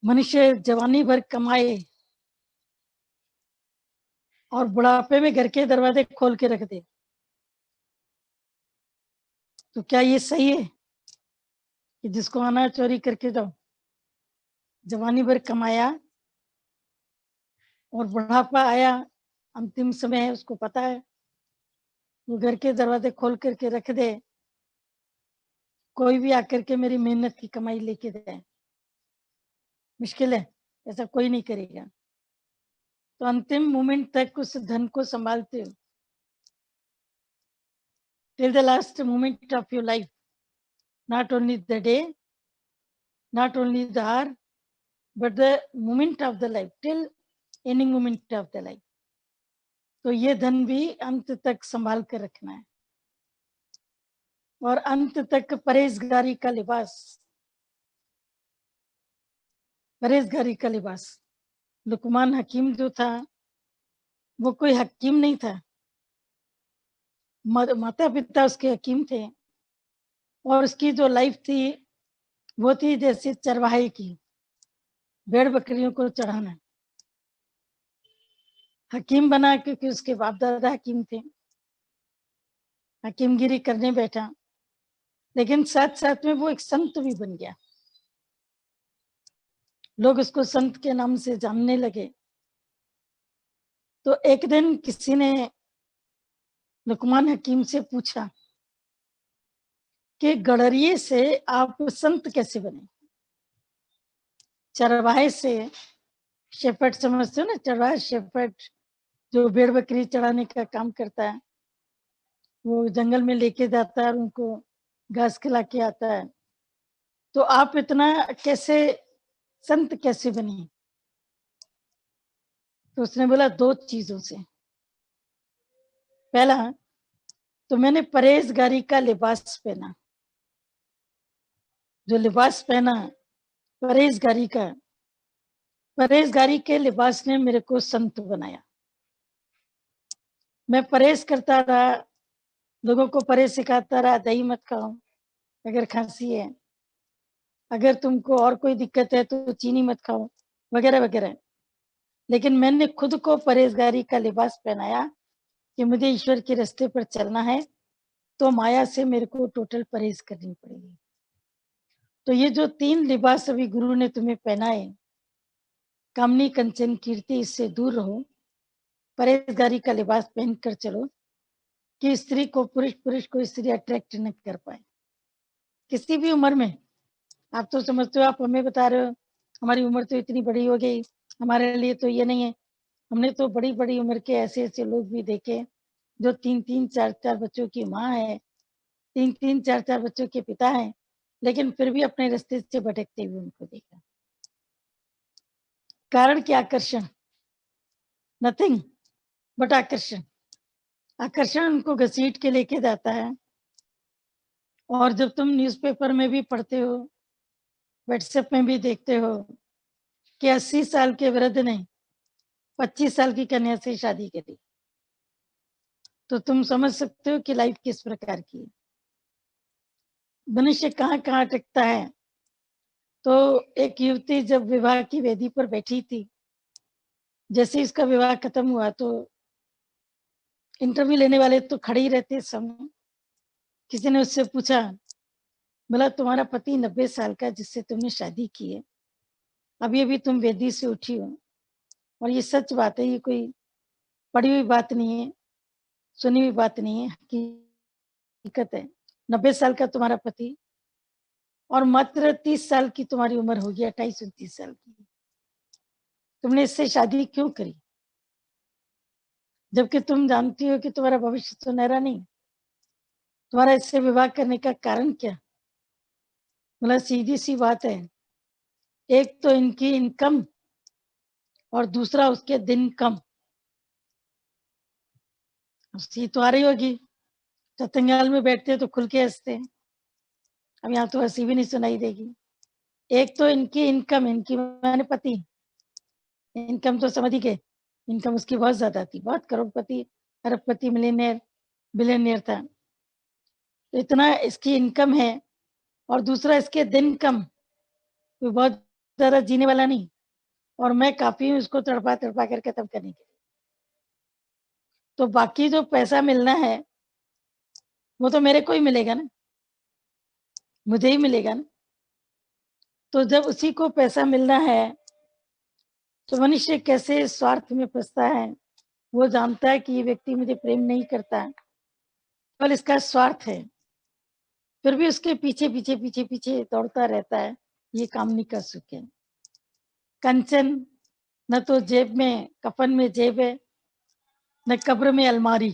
मनुष्य जवानी भर कमाए और बुढ़ापे में घर के दरवाजे खोल के रख दे, तो क्या ये सही है कि जिसको आना है चोरी करके जाओ? जवानी भर कमाया और बुढ़ापा आया, अंतिम समय है, उसको पता है, वो घर के दरवाजे खोल करके रख दे, कोई भी आकर के मेरी मेहनत की कमाई लेके जाए। मुश्किल है, ऐसा कोई नहीं करेगा। तो अंतिम मोमेंट तक उस धन को संभालते हो, till the last moment of your life, not only the day, not only the hour, but the moment of the life, till ending moment of the life. तो ये धन भी अंत तक संभाल कर रखना है। और अंत तक परहेजगारी का लिबास, परहेजगारी का लिबास। लुकमान हकीम जो था, वो कोई हकीम नहीं था, माता पिता उसके हकीम थे, और उसकी जो लाइफ थी वो थी जैसे चरवाहे की, भेड़ बकरियों को चढ़ाना। हकीम बना क्योंकि उसके बाप दादा हकीम थे, हकीमगिरी करने बैठा, लेकिन साथ साथ में वो एक संत भी बन गया। लोग उसको संत के नाम से जानने लगे। तो एक दिन किसी ने लुकमान हकीम से पूछा कि गडरिये से आप संत कैसे बने? चरवाहे से, शेफर्ड समझते हो ना, चरवाहा शेफर्ड जो भेड़ बकरी चढ़ाने का काम करता है, वो जंगल में लेके जाता है और उनको घास खिला के आता है। तो आप इतना कैसे संत कैसे बनी? तो उसने बोला 2 चीजों से। पहला, तो मैंने परहेजगारी का लिबास पहना, जो लिबास पहना परहेजगारी का, परहेजगारी के लिबास ने मेरे को संत बनाया। मैं परहेज करता रहा, लोगों को परहेज सिखाता रहा, दही मत खाओ अगर खांसी है, अगर तुमको और कोई दिक्कत है तो चीनी मत खाओ, वगैरह वगैरह। लेकिन मैंने खुद को परहेजगारी का लिबास पहनाया कि मुझे ईश्वर के रास्ते पर चलना है, तो माया से मेरे को टोटल परहेज करनी पड़ेगी। तो ये जो 3 लिबास अभी गुरु ने तुम्हें पहनाए, कामनी कंचन कीर्ति, इससे दूर रहो, परहेजगारी का लिबास पहन कर चलो, कि स्त्री को पुरुष, पुरुष को स्त्री अट्रैक्ट न कर पाए किसी भी उम्र में। आप तो समझते हो, आप हमें बता रहे हो हमारी उम्र तो इतनी बड़ी हो गई, हमारे लिए तो ये नहीं है। हमने तो बड़ी बड़ी उम्र के ऐसे ऐसे लोग भी देखे जो 3-3 4-4 बच्चों की माँ है, 3-3 4-4 बच्चों के पिता हैं, लेकिन फिर भी अपने रास्ते से भटकते हुए उनको देखा। कारण क्या? आकर्षण, नथिंग बट आकर्षण। आकर्षण उनको घसीट के लेके जाता है। और जब तुम न्यूज़पेपर में भी पढ़ते हो, व्हाट्सएप में भी देखते हो कि 80 साल के वृद्ध ने 25 साल की कन्या से शादी करी, तो तुम समझ सकते हो कि लाइफ किस प्रकार की है। मनुष्य कहाँ कहाँ अटकता है। तो एक युवती जब विवाह की वेदी पर बैठी थी, जैसे इसका विवाह खत्म हुआ तो इंटरव्यू लेने वाले तो खड़े ही रहते समय, किसी ने उससे पूछा, बोला तुम्हारा पति 90 साल का जिससे तुमने शादी की है, अभी अभी तुम वेदी से उठी हो, और ये सच बात है, ये कोई पढ़ी हुई बात नहीं है, सुनी हुई बात नहीं है, हकीकत है। 90 साल का तुम्हारा पति और मात्र 30 साल की तुम्हारी उम्र होगी, 28-29 साल की, तुमने इससे शादी क्यों करी? जबकि तुम जानती हो कि तुम्हारा भविष्य सुनहरा नहीं। तुम्हारा इससे विवाह करने का कारण क्या? मतलब सीधी सी बात है, एक तो इनकी इनकम और दूसरा उसके दिन कम। हंसी तो आ रही होगी, सत्संगाल में बैठते तो खुल के हंसते हैं, अब यहाँ तो हंसी भी नहीं सुनाई देगी। एक तो इनकी इनकम, इनकी मैंने पति, इनकम तो समझ ही गए, इनकम उसकी बहुत ज्यादा थी, बहुत करोड़पति, अरबपति, मिलियनियर, बिलियनियर था। तो इतना इसकी इनकम है, और दूसरा इसके दिन कम, तो बहुत ज़्यादा जीने वाला नहीं और मैं काफ़ी हूँ इसको तड़पा-तड़पा कर खत्म करने के लिए। तो बाकी जो पैसा मिलना है, वो तो मेरे को ही मिलेगा ना, मुझे ही मिलेगा ना। तो जब उसी को पैसा मिलना है, तो मनुष्य कैसे स्वार्थ में फँसता है। वो जानता है कि ये व्यक्ति मुझे प्रेम नहीं करता, केवल इसका स्वार्थ है। फिर भी उसके पीछे दौड़ता रहता है, ये काम नहीं कर सके। कंचन न तो जेब में कफ़न में जेब है, न कब्र में अलमारी।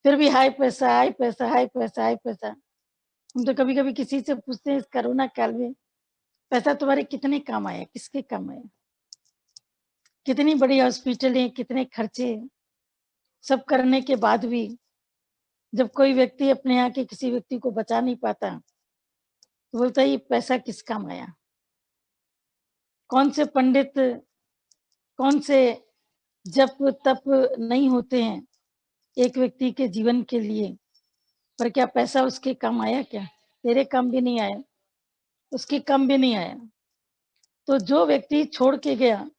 फिर भी हाय पैसा, हाय पैसा, हाय पैसा, हाय पैसा। हम तो कभी-कभी किसी से पूछते हैं इस कोरोना काल में, पैसा तुम्हारे कितने काम आया? किसके काम आया? कितनी बड़ी हॉस्पिटलें, कितने खर्चे, सब करने के बाद भी जब कोई व्यक्ति अपने यहाँ के किसी व्यक्ति को बचा नहीं पाता, तो बोलता है ये पैसा किस काम आया? कौन से पंडित, कौन से जप-तप नहीं होते हैं एक व्यक्ति के जीवन के लिए, पर क्या पैसा उसके काम आया क्या? तेरे काम भी नहीं आया, उसके काम भी नहीं आया। तो जो व्यक्ति छोड़ के गया,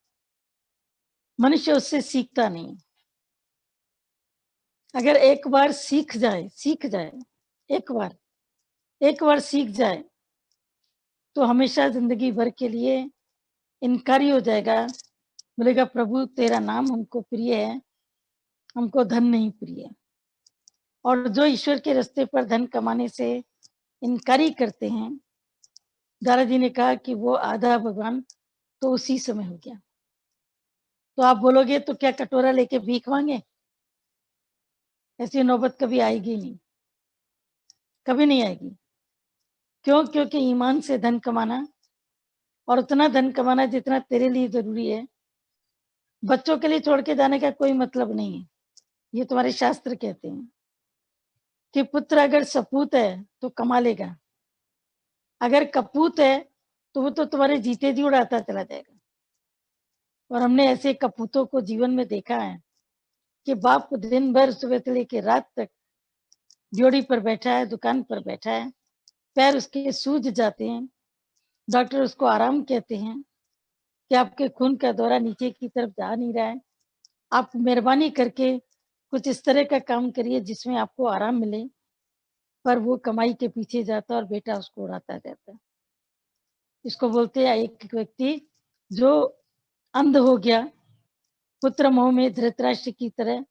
मनुष्य उससे सीखता नहीं। अगर एक बार सीख जाए, एक बार एक बार सीख जाए, तो हमेशा ज़िंदगी भर के लिए इनकारी हो जाएगा। बोलेगा प्रभु तेरा नाम हमको प्रिय है, हमको धन नहीं प्रिय। और जो ईश्वर के रास्ते पर धन कमाने से इनकारी करते हैं, दादाजी ने कहा कि वो आधा भगवान तो उसी समय हो गया। तो आप बोलोगे तो क्या कटोरा लेके भीख माँगे? ऐसी नौबत कभी आएगी नहीं, कभी नहीं आएगी। क्यों? क्योंकि ईमान से धन कमाना और उतना धन कमाना जितना तेरे लिए ज़रूरी है, बच्चों के लिए छोड़ के जाने का कोई मतलब नहीं है। ये तुम्हारे शास्त्र कहते हैं कि पुत्र अगर सपूत है, तो कमा लेगा। अगर कपूत है, तो वो तो तुम्हारे जीते जी उड़ाता चला जाएगा। और हमने ऐसे कपूतों को जीवन में देखा है कि बाप दिन भर सुबह से लेके रात तक ड्योढ़ी पर बैठा है, दुकान पर बैठा है, पैर उसके सूज जाते हैं, डॉक्टर उसको आराम कहते हैं कि आपके खून का दौरा नीचे की तरफ जा नहीं रहा है, आप मेहरबानी करके कुछ इस तरह का काम करिए जिसमें आपको आराम मिले, पर वो कमाई के पीछे जाता है और बेटा उसको उड़ाता रहता है। इसको बोलते हैं एक व्यक्ति जो अंध हो गया, पुत्र मोह में धृतराष्ट्र की तरह,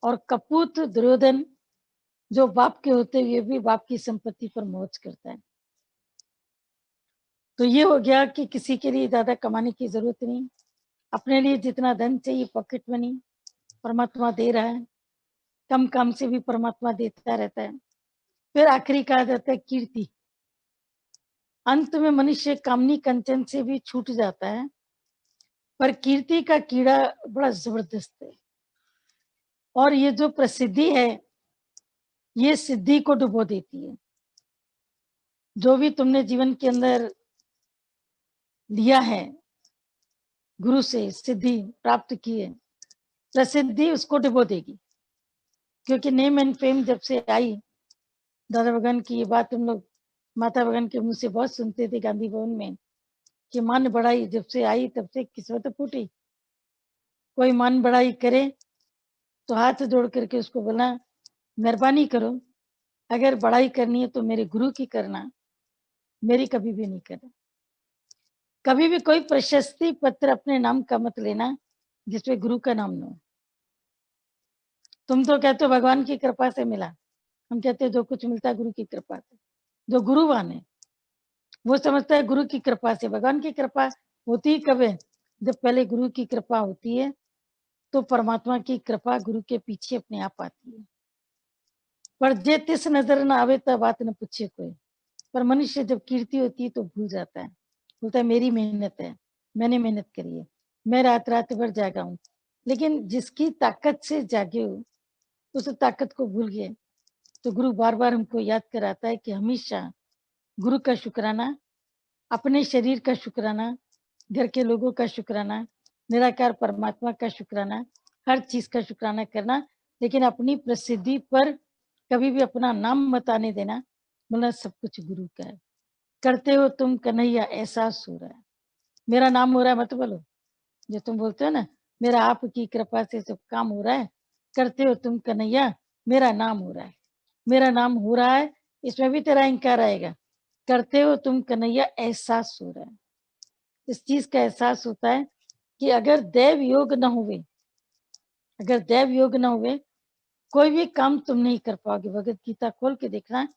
और कपूत दुर्योधन जो बाप के होते हुए भी बाप की संपत्ति पर मौज करता है। तो ये हो गया कि किसी के लिए ज़्यादा कमाने की ज़रूरत नहीं, अपने लिए जितना धन चाहिए पॉकेट मनी परमात्मा दे रहा है, कम काम से भी परमात्मा देता रहता है। फिर आखिरी कहा जाता है कीर्ति। अंत में मनुष्य कामनी कंचन से भी छूट जाता है, पर कीर्ति का कीड़ा बड़ा ज़बरदस्त है। और ये जो प्रसिद्धि है, ये सिद्धि को डुबो देती है। जो भी तुमने जीवन के अंदर लिया है, गुरु से सिद्धि प्राप्त की है, प्रसिद्धि उसको डुबो देगी। क्योंकि नेम एंड फेम जब से आई, दादा भगवान की ये बात हम लोग माता भगवान के मुँह से बहुत सुनते थे गांधी भवन में कि मान बढ़ाई जब से आई तब से किस्मत फूटी। कोई मान बढ़ाई करे तो हाथ जोड़ करके उसको बोलना मेहरबानी करो, अगर बढ़ाई करनी है तो मेरे गुरु की करना, मेरी कभी भी नहीं करना। कभी भी कोई प्रशस्ति पत्र अपने नाम का मत लेना जिसमें गुरु का नाम न हो। तुम तो कहते हो भगवान की कृपा से मिला, हम कहते हैं जो कुछ मिलता है गुरु की कृपा से। जो गुरुवान है वो समझता है गुरु की कृपा से। भगवान की कृपा होती ही कब है? जब पहले गुरु की कृपा होती है, तो परमात्मा की कृपा गुरु के पीछे अपने आप आती है। पर जे तिस नजर न आवे तब बात न पूछे कोई। पर मनुष्य जब कीर्ति होती है तो भूल जाता है, बोलता है मेरी मेहनत है, मैंने मेहनत करी है, मैं रात रात भर जागा हूँ। लेकिन जिसकी ताकत से जागे हो, उस ताकत को भूल गए। तो गुरु बार बार हमको याद कराता है कि हमेशा गुरु का शुक्राना, अपने शरीर का शुक्राना, घर के लोगों का शुक्राना, निराकार परमात्मा का शुक्राना, हर चीज का शुक्राना करना, लेकिन अपनी प्रसिद्धि पर कभी भी अपना नाम मत आने देना, बोलना सब कुछ गुरु का है। करते हो तुम कन्हैया एहसास हो रहा है। मेरा नाम हो रहा है मत बोलो, जो तुम बोलते हो ना, मेरा आपकी कृपा से सब काम हो रहा है, करते हो तुम कन्हैया, मेरा नाम हो रहा है। मेरा नाम हो रहा है, इसमें भी तेरा इनकार आएगा। करते हो तुम कन्हैया एहसास हो रहा है। इस चीज का एहसास होता है कि अगर दैव योग न हुए, अगर दैव योग न हुए, कोई भी काम तुम नहीं कर पाओगे। भगवत गीता खोल के देखना,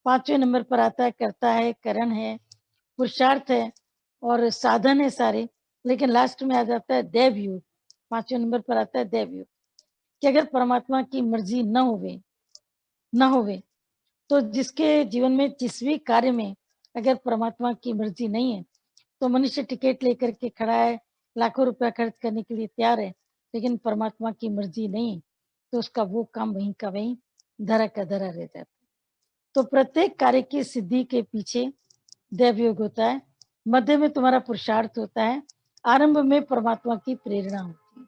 5वें नंबर पर आता है करता है, करण है, पुरुषार्थ है और साधन है सारे, लेकिन लास्ट में आ जाता है दैव योग। 5वें नंबर पर आता है दैव योग, कि अगर परमात्मा की मर्जी न होवे तो जिसके जीवन में जिस भी कार्य में अगर परमात्मा की मर्जी नहीं है, तो मनुष्य टिकट लेकर के खड़ा है, लाखों रुपया खर्च करने के लिए तैयार है, लेकिन परमात्मा की मर्जी नहीं, तो उसका वो काम वहीं का वहीं धरा का धरा रह जाता है। तो प्रत्येक कार्य की सिद्धि के पीछे दैव योग होता है, मध्य में तुम्हारा पुरुषार्थ होता है, आरंभ में परमात्मा की प्रेरणा होती है।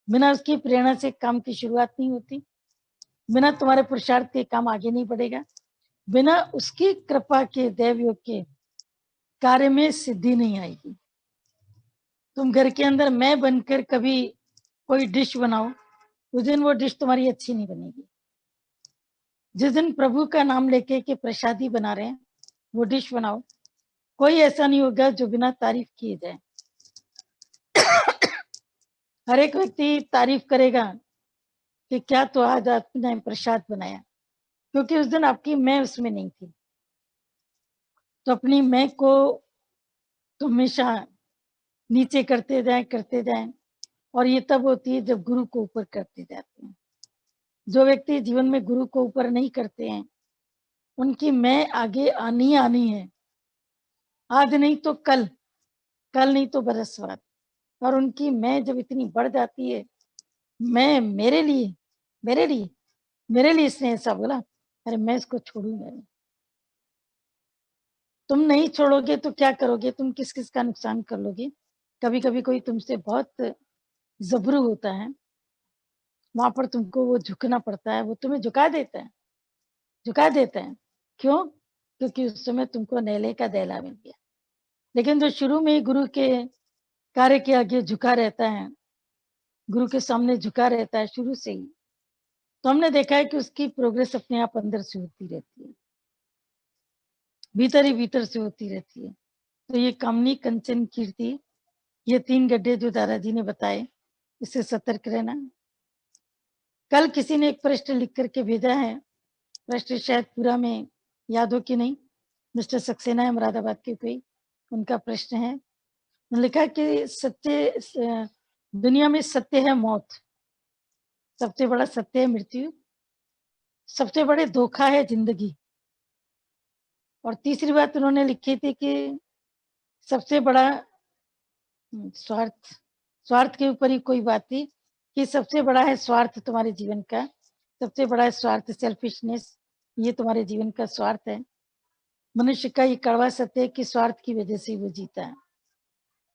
बिना उसकी प्रेरणा से काम की शुरुआत नहीं होती, बिना तुम्हारे पुरुषार्थ के काम आगे नहीं बढ़ेगा, बिना उसकी कृपा के दैव योग के कार्य में सिद्धि नहीं आएगी। तुम घर के अंदर मैं बनकर कभी कोई डिश बनाओ, उस दिन वो डिश तुम्हारी अच्छी नहीं बनेगी। जिस दिन प्रभु का नाम लेके के प्रसादी बना रहे हैं, वो डिश बनाओ, कोई ऐसा नहीं होगा जो बिना तारीफ किए जाए। हर एक व्यक्ति तारीफ करेगा कि क्या तो आज आपने प्रसाद बनाया, क्योंकि उस दिन आपकी मैं उसमें नहीं थी। तो अपनी मैं को तो हमेशा नीचे करते जाएं, और ये तब होती है जब गुरु को ऊपर करते जाते हैं। जो व्यक्ति जीवन में गुरु को ऊपर नहीं करते हैं, उनकी मैं आगे आनी है, आज नहीं तो कल, कल नहीं तो बरस बाद। और उनकी मैं जब इतनी बढ़ जाती है, मैं मेरे लिए इसने ऐसा बोला, अरे मैं इसको छोड़ूंगा नहीं। तुम नहीं छोड़ोगे तो क्या करोगे, तुम किस किस का नुकसान कर लोगे। कभी कभी कोई तुमसे बहुत जबरू होता है, वहां पर तुमको वो झुकना पड़ता है, वो तुम्हें झुका देता है। क्यों? क्योंकि उस समय तुमको नेले का दैला मिल गया। लेकिन जो शुरू में ही गुरु के कार्य के आगे झुका रहता है, गुरु के सामने झुका रहता है शुरू से ही, तो हमने देखा है कि उसकी प्रोग्रेस अपने आप अंदर से होती रहती है, भीतर ही भीतर से होती रहती है। तो ये कामनी, कंचन, कीर्ति, ये 3 गड्ढे जो दादाजी ने बताए, इससे सतर्क रहना। कल किसी ने एक प्रश्न लिख करके भेजा है, प्रश्न शायद पूरा में याद हो कि नहीं, मिस्टर सक्सेना है मुरादाबाद के कोई, उनका प्रश्न है। लिखा कि दुनिया में सत्य है मौत, सबसे बड़ा सत्य है मृत्यु, सबसे बड़े धोखा है जिंदगी, और तीसरी बात उन्होंने लिखी थी कि सबसे बड़ा स्वार्थ, स्वार्थ के ऊपर ही कोई बात थी कि सबसे बड़ा है स्वार्थ तुम्हारे जीवन का, सबसे बड़ा है स्वार्थ, सेल्फिशनेस, ये तुम्हारे जीवन का स्वार्थ है। मनुष्य का ये कड़वा सत्य है कि स्वार्थ की वजह से वो जीता है।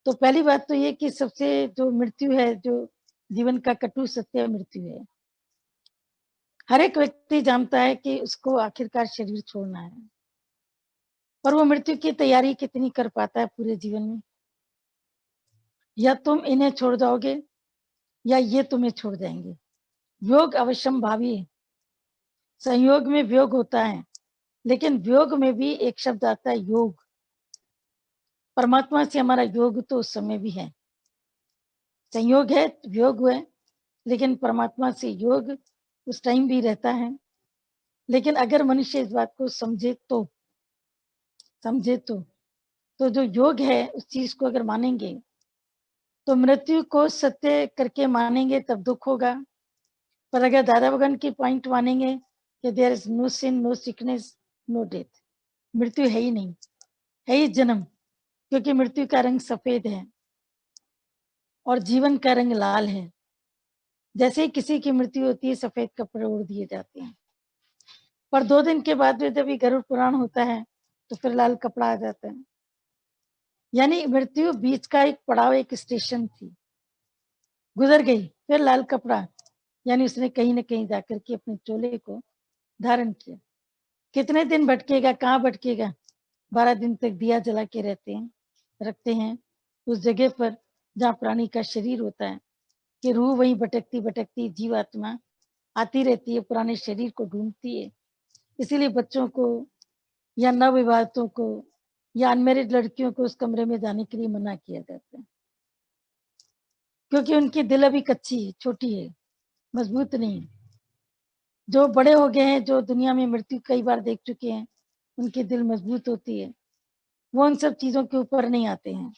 तो पहली बात तो ये कि सबसे जो मृत्यु है, जो जीवन का कटु सत्य मृत्यु है। हर एक व्यक्ति जानता है कि उसको आखिरकार शरीर छोड़ना है, पर वो मृत्यु की तैयारी कितनी कर पाता है पूरे जीवन में। या तुम इन्हें छोड़ जाओगे या ये तुम्हें छोड़ जाएंगे। वियोग अवश्यम भावी है, संयोग में वियोग होता है, लेकिन वियोग में भी एक शब्द आता है योग। परमात्मा से हमारा योग तो उस समय भी है, संयोग है, वियोग है, लेकिन परमात्मा से योग उस टाइम भी रहता है। लेकिन अगर मनुष्य इस बात को समझे तो जो योग है उस चीज को अगर मानेंगे, तो मृत्यु को सत्य करके मानेंगे तब दुख होगा। पर अगर दादा भगवान की पॉइंट मानेंगे कि there is no sin, no sickness, no death, मृत्यु है ही नहीं, है ही जन्म, क्योंकि मृत्यु का रंग सफेद है और जीवन का रंग लाल है। जैसे ही किसी की मृत्यु होती है, सफेद कपड़े ओढ़ दिए जाते हैं, पर 2 दिन के बाद में जब गरुड़ पुराण होता है तो फिर लाल कपड़ा आ जाता है। यानी मृत्यु बीच का एक पड़ाव, एक स्टेशन थी, गुजर गई, फिर लाल कपड़ा, यानी उसने कहीं ना कहीं जाकर के अपने चोले को धारण किया। कितने दिन भटकेगा, कहाँ भटकेगा, 12 दिन तक दिया जला के रखते हैं उस जगह पर जहाँ प्राणी का शरीर होता है, कि रूह वहीं भटकती भटकती जीवात्मा आती रहती है, पुराने शरीर को ढूंढती है। इसीलिए बच्चों को या नवविवाहितों को या अनमैरिड लड़कियों को उस कमरे में जाने के लिए मना किया जाता है, क्योंकि उनकी दिल अभी कच्ची है, छोटी है, मजबूत नहीं है। जो बड़े हो गए हैं, जो दुनिया में मृत्यु कई बार देख चुके हैं, उनकी दिल मजबूत होती है, वो उन सब चीजों के ऊपर नहीं आते हैं।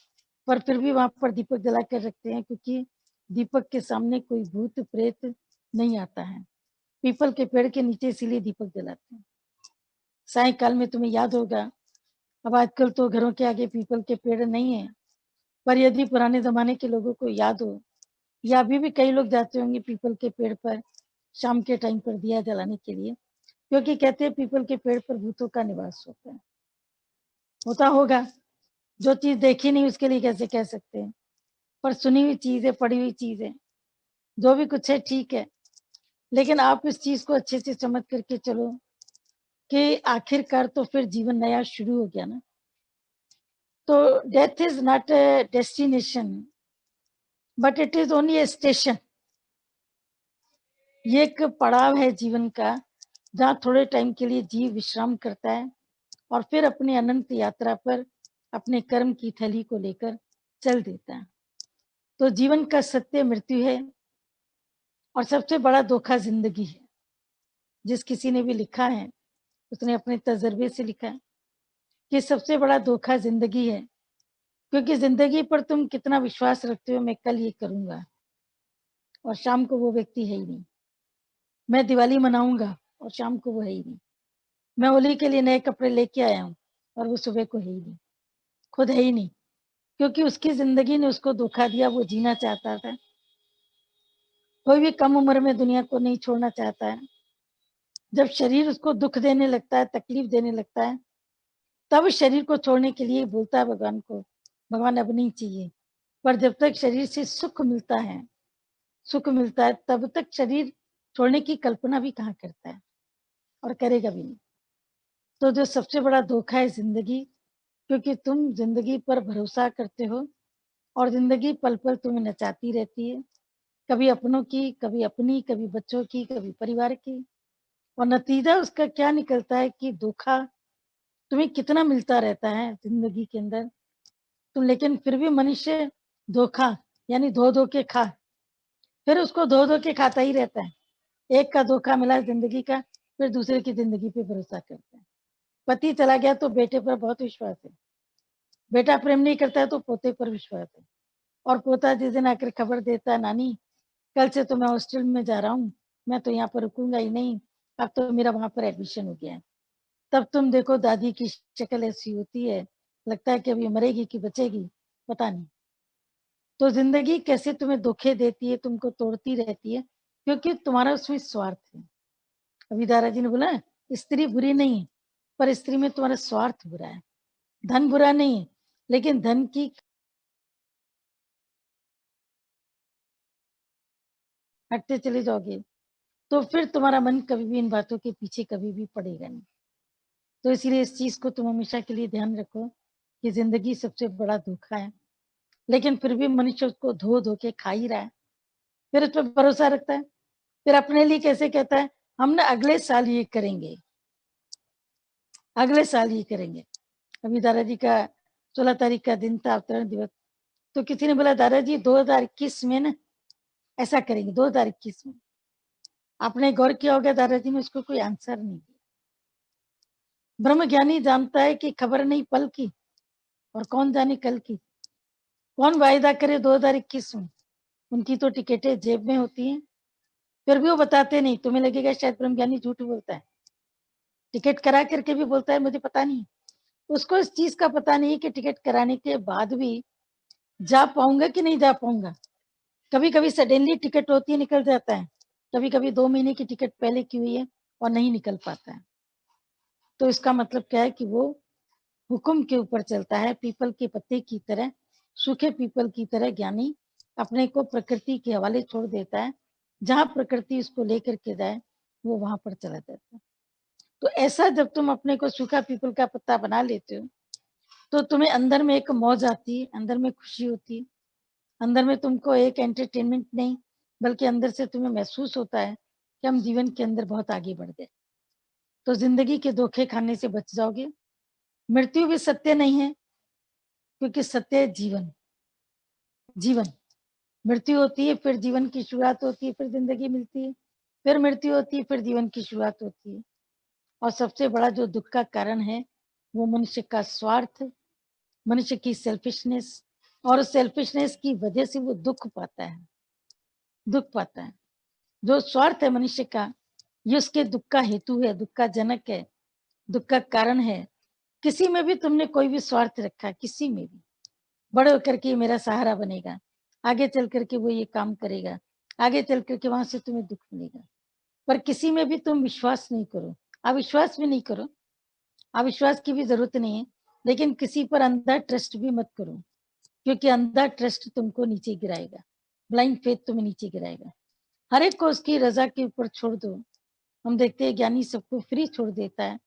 पर फिर भी वहां पर दीपक जला कर रखते हैं, क्योंकि दीपक के सामने कोई भूत प्रेत नहीं आता है। पीपल के पेड़ के नीचे इसीलिए दीपक जलाते हैं। सायकाल में तुम्हें याद होगा, अब आजकल तो घरों के आगे पीपल के पेड़ नहीं है, पर यदि पुराने जमाने के लोगों को याद हो, या अभी भी कई लोग जाते होंगे पीपल के पेड़ पर शाम के टाइम पर दिया जलाने के लिए, क्योंकि कहते हैं पीपल के पेड़ पर भूतों का निवास होता है। होता होगा, जो चीज देखी नहीं उसके लिए कैसे कह सकते हैं, पर सुनी हुई चीज है, पढ़ी हुई चीज है, जो भी कुछ है ठीक है, लेकिन आप इस चीज को अच्छे से समझ करके चलो कि आखिरकार तो फिर जीवन नया शुरू हो गया ना। तो death is not a destination, but it is only A station. ये एक पड़ाव है जीवन का, जहाँ थोड़े टाइम के लिए जीव विश्राम करता है और फिर अपनी अनंत यात्रा पर अपने कर्म की थैली को लेकर चल देता है। तो जीवन का सत्य मृत्यु है और सबसे बड़ा धोखा जिंदगी है। जिस किसी ने भी लिखा है उसने अपने तजर्बे से लिखा है कि सबसे बड़ा धोखा जिंदगी है, क्योंकि जिंदगी पर तुम कितना विश्वास रखते हो, मैं कल ये करूंगा, और शाम को वो व्यक्ति है ही नहीं। मैं दिवाली मनाऊंगा और शाम को वो है ही नहीं। मैं होली के लिए नए कपड़े लेके आया हूँ और वो सुबह को है ही नहीं, खुद है ही नहीं, क्योंकि उसकी जिंदगी ने उसको धोखा दिया। वो जीना चाहता था। कोई भी कम उम्र में दुनिया को नहीं छोड़ना चाहता है। जब शरीर उसको दुख देने लगता है, तकलीफ देने लगता है, तब शरीर को छोड़ने के लिए बोलता है भगवान को, भगवान अब नहीं चाहिए। पर जब तक शरीर से सुख मिलता है, तब तक शरीर छोड़ने की कल्पना भी कहाँ करता है, और करेगा भी नहीं। तो जो सबसे बड़ा धोखा है जिंदगी, क्योंकि तुम जिंदगी पर भरोसा करते हो और जिंदगी पल पल तुम्हें नचाती रहती है, कभी अपनों की, कभी अपनी, कभी बच्चों की, कभी परिवार की। और नतीजा उसका क्या निकलता है कि धोखा तुम्हें कितना मिलता रहता है जिंदगी के अंदर, तुम लेकिन फिर भी मनुष्य धोखा यानी धो धो के खा, फिर उसको धो धो के खाता ही रहता है। एक का धोखा मिला जिंदगी का, फिर दूसरे की जिंदगी पे भरोसा करता है। पति चला गया तो बेटे पर बहुत विश्वास है, बेटा प्रेम नहीं करता है तो पोते पर विश्वास है, और पोता जिस दिन आकर खबर देता है, नानी कल से तो मैं हॉस्टल में जा रहा हूँ, मैं तो यहाँ पर रुकूंगा ही नहीं, अब तो मेरा वहां पर एडमिशन हो गया है। तब तुम देखो दादी की शक्ल ऐसी होती है, लगता है कि अभी मरेगी कि बचेगी, पता नहीं। तो जिंदगी कैसे तुम्हें धोखे देती है, तुमको तोड़ती रहती है, क्योंकि तुम्हारा उसमें स्वार्थ है। अभी दादाजी ने बोला स्त्री बुरी नहीं है, पर स्त्री में तुम्हारा स्वार्थ बुरा है। धन बुरा नहीं है, लेकिन धन की हटते चले जाओगे तो फिर तुम्हारा मन कभी भी इन बातों के पीछे कभी भी पड़ेगा नहीं। तो इसीलिए इस चीज को तुम हमेशा के लिए ध्यान रखो कि जिंदगी सबसे बड़ा धोखा है, लेकिन फिर भी मनुष्य उसको धो धो के खा ही रहा है, फिर उस पर भरोसा रखता है, फिर अपने लिए कैसे कहता है हम ना अगले साल ये करेंगे, अगले साल ये करेंगे। अभी दादाजी का 16 तारीख का दिन था, अवतरण दिवस, तो किसी ने बोला दादाजी 2021 में ना ऐसा करेंगे, 2021 में। आपने गौर किया होगा दादाजी ने उसको कोई आंसर नहीं दिया। ब्रह्म ज्ञानी जानता है कि खबर नहीं पल की, और कौन जाने कल की। कौन वायदा करे 2021 में, उनकी तो टिकटें जेब में होती हैं, फिर भी वो बताते नहीं। तुम्हें लगेगा शायद ब्रह्म ज्ञानी झूठ बोलता है, टिकट करा करके भी बोलता है मुझे पता नहीं। उसको इस चीज का पता नहीं कि टिकट कराने के बाद भी जा पाऊंगा कि नहीं जा पाऊंगा। कभी कभी सडनली टिकट होती है, निकल जाता है, कभी कभी 2 महीने की टिकट पहले की हुई है और नहीं निकल पाता है। तो इसका मतलब क्या है कि वो हुक्म के ऊपर चलता है, पीपल के पत्ते की तरह, सूखे पीपल की तरह ज्ञानी अपने को प्रकृति के हवाले छोड़ देता है। जहां प्रकृति उसको लेकर के जाए वो वहां पर चला जाता है। तो ऐसा जब तुम अपने को सूखा पीपल का पत्ता बना लेते हो, तो तुम्हें अंदर में एक मौज आती है, अंदर में खुशी होती है, अंदर में तुमको एक एंटरटेनमेंट नहीं बल्कि अंदर से तुम्हें महसूस होता है कि हम जीवन के अंदर बहुत आगे बढ़ गए। तो जिंदगी के धोखे खाने से बच जाओगे। मृत्यु भी सत्य नहीं है, क्योंकि सत्य है जीवन। जीवन, मृत्यु होती है, फिर जीवन की शुरुआत होती है, फिर जिंदगी मिलती है, फिर मृत्यु होती है, फिर जीवन की शुरुआत होती है। और सबसे बड़ा जो दुख का कारण है वो मनुष्य का स्वार्थ, मनुष्य की सेल्फिशनेस, और सेल्फिशनेस की वजह से वो दुख पाता है, दुख पाता है। जो स्वार्थ है मनुष्य का, ये उसके दुख का हेतु है, दुख का जनक है, दुख का कारण है। किसी में भी तुमने कोई भी स्वार्थ रखा, किसी में भी, बड़े होकर के मेरा सहारा बनेगा, आगे चल करके वो ये काम करेगा, आगे चल करके वहां से तुम्हें दुख मिलेगा। पर किसी में भी तुम विश्वास नहीं करो, अविश्वास भी नहीं करो, अविश्वास की भी जरूरत नहीं है, लेकिन किसी पर अंधा ट्रस्ट भी मत करो, क्योंकि अंधा ट्रस्ट तुमको नीचे गिराएगा, ब्लाइंड फेथ तुम्हें नीचे गिराएगा। हर एक को उसकी रजा के ऊपर छोड़ दो। हम देखते हैं ज्ञानी सबको फ्री छोड़ देता है।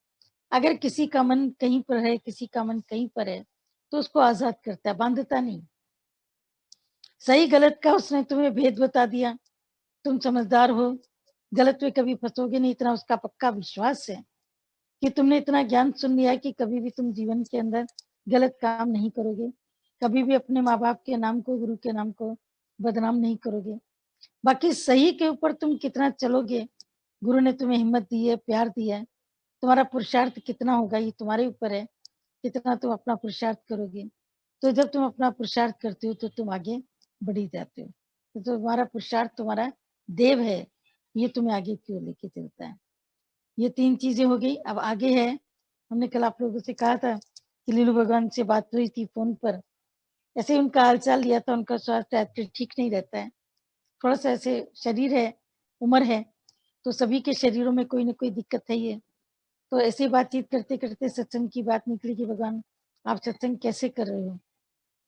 अगर किसी का मन कहीं पर है, किसी का मन कहीं पर है, तो उसको आजाद करता है, बांधता नहीं। सही गलत का उसने तुम्हें भेद बता दिया, तुम समझदार हो, गलत में कभी फंसोगे नहीं, इतना उसका पक्का विश्वास है कि तुमने इतना ज्ञान सुन लिया कि कभी भी तुम जीवन के अंदर गलत काम नहीं करोगे, कभी भी अपने माँ बाप के नाम को, गुरु के नाम को बदनाम नहीं करोगे। बाकी सही के ऊपर तुम कितना चलोगे, गुरु ने तुम्हें हिम्मत दी है, प्यार दिया है, तुम्हारा पुरुषार्थ कितना होगा ये तुम्हारे ऊपर है, कितना तुम अपना पुरुषार्थ करोगे। तो जब तुम अपना पुरुषार्थ करते हो तो तुम आगे बढ़ी जाते हो। तो तुम्हारा पुरुषार्थ तुम्हारा देव है, ये तुम्हें आगे क्यों लेके चलता है। ये 3 चीजें हो गई। अब आगे है, हमने कल आप लोगों से कहा था कि लीलू भगवान से बात हुई थी फोन पर, ऐसे ही उनका हालचाल लिया था, उनका स्वास्थ्य आजकल ठीक नहीं रहता है, थोड़ा सा ऐसे शरीर है, उम्र है, तो सभी के शरीरों में कोई ना कोई दिक्कत है ही है। तो ऐसे बातचीत करते करते सत्संग की बात निकली कि भगवान आप सत्संग कैसे कर रहे हो।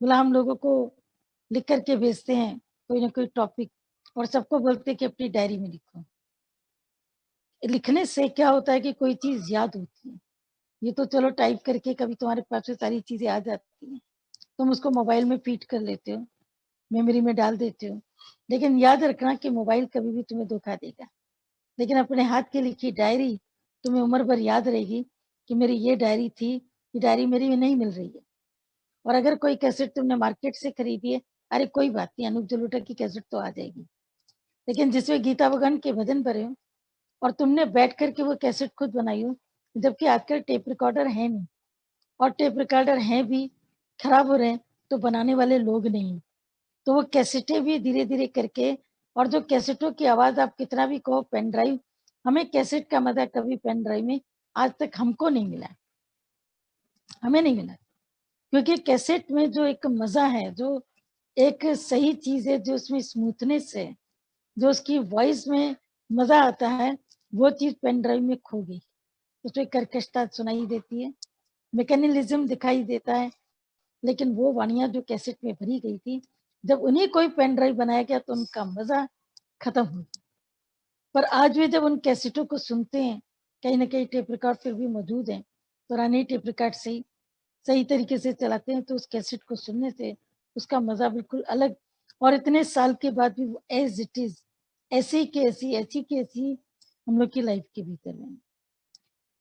बोला हम लोगों को लिख करके भेजते हैं कोई ना कोई टॉपिक, और सबको बोलते हैं कि अपनी डायरी में लिखो। लिखने से क्या होता है कि कोई चीज याद होती है। ये तो चलो टाइप करके कभी तुम्हारे पास से सारी चीजें आ जाती हैं, तुम उसको मोबाइल में फीड कर लेते हो, मेमोरी में डाल देते हो, लेकिन याद रखना कि मोबाइल कभी भी तुम्हें धोखा देगा। लेकिन अपने हाथ की लिखी डायरी तुम्हें उम्र भर याद रहेगी कि मेरी ये डायरी थी, ये डायरी मेरी में नहीं मिल रही है। और अगर कोई कैसेट तुमने मार्केट से खरीदी है, अरे कोई बात नहीं, अनूप जलोटा की कैसेट तो आ जाएगी, लेकिन जिसमें गीता भगवान के भजन भरे हो और तुमने बैठ करके वो कैसेट खुद बनाई हो, जबकि आजकल टेप रिकॉर्डर है नहीं, और टेप रिकॉर्डर हैं भी खराब हो रहे हैं, तो बनाने वाले लोग नहीं, तो वो कैसेटें भी धीरे धीरे करके, और जो कैसेटों की आवाज आप कितना भी कहो पेन ड्राइव, हमें कैसेट का मजा कभी पेन ड्राइव में आज तक हमको नहीं मिला, हमें नहीं मिला। क्योंकि कैसेट में जो एक मजा है, जो एक सही चीज है, जो उसमें स्मूथनेस है, जो उसकी वॉइस में मजा आता है, वो चीज पेन ड्राइव में खो गई। उसमें कर्कशता सुनाई देती है, मैकेनिज्म दिखाई देता है, लेकिन वो वाणियां जो कैसेट में भरी गई थी, जब उन्हीं कोई पेन ड्राइव बनाया गया तो उनका मजा खत्म हो गया। पर आज भी जब उन कैसेटों को सुनते हैं, कहीं ना कहीं टेप रिकॉर्ड फिर भी मौजूद है, पुराने टेप रिकॉर्ड से सही तरीके से चलाते हैं, तो उस कैसेट को सुनने से उसका मजा बिल्कुल अलग, और इतने साल के बाद भी वो एज इट इज, ऐसी की ऐसी, ऐसी की ऐसी हम लोग की लाइफ के भीतर है।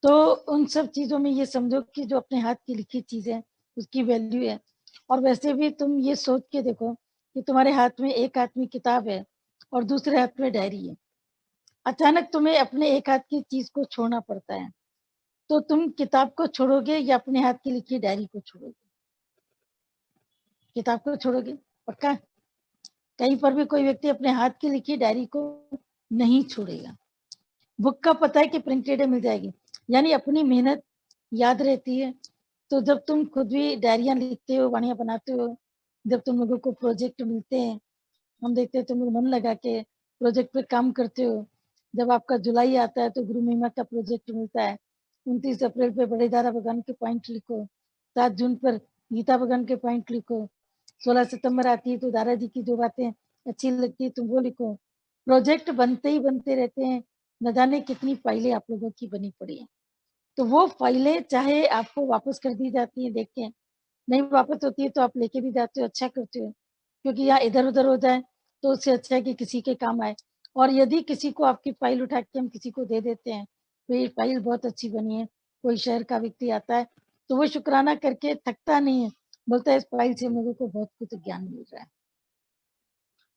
तो उन सब चीजों में ये समझो कि जो अपने हाथ की लिखी चीज है उसकी वैल्यू है। और वैसे भी तुम ये सोच के देखो कि तुम्हारे हाथ में एक हाथ में किताब है और दूसरे हाथ में डायरी है, अचानक तुम्हें अपने एक हाथ की चीज को छोड़ना पड़ता है, तो तुम किताब को छोड़ोगे या अपने हाथ की लिखी डायरी को छोड़ोगे। किताब को छोड़ोगे पक्का। कहीं पर भी कोई व्यक्ति अपने हाथ की लिखी डायरी को नहीं छोड़ेगा। बुक का पता है कि प्रिंटेड मिल जाएगी, यानी अपनी मेहनत याद रहती है। तो जब तुम खुद भी डायरियां लिखते हो, वाणियां बनाते हो, जब तुम लोगों को प्रोजेक्ट मिलते हैं, हम देखते हैं तुम लोग मन लगा के प्रोजेक्ट पे काम करते हो। जब आपका जुलाई आता है तो गुरु महिमा का प्रोजेक्ट मिलता है, 29 अप्रैल पे बड़े दादा भगवान के पॉइंट लिखो, 7 जून पर गीता भगवान के पॉइंट लिखो, 16 सितंबर आती है तो दादाजी की जो बातें अच्छी लगती है तुम वो लिखो। प्रोजेक्ट बनते ही बनते रहते हैं, न जाने कितनी फाइलें आप लोगों की बनी पड़ी है। तो वो फाइलें चाहे आपको वापस कर दी जाती है देख के, नहीं वापस होती है तो आप लेके भी जाते हो, अच्छा करते हो, क्योंकि यहाँ इधर उधर हो जाए तो उससे अच्छा है कि किसी के काम आए। और यदि किसी को आपकी फाइल उठा के हम किसी को दे देते हैं, तो ये फाइल बहुत अच्छी बनी है, कोई शहर का व्यक्ति आता है तो वो शुक्राना करके थकता नहीं है, बोलता है इस फाइल से मेरे को बहुत कुछ ज्ञान मिल रहा है।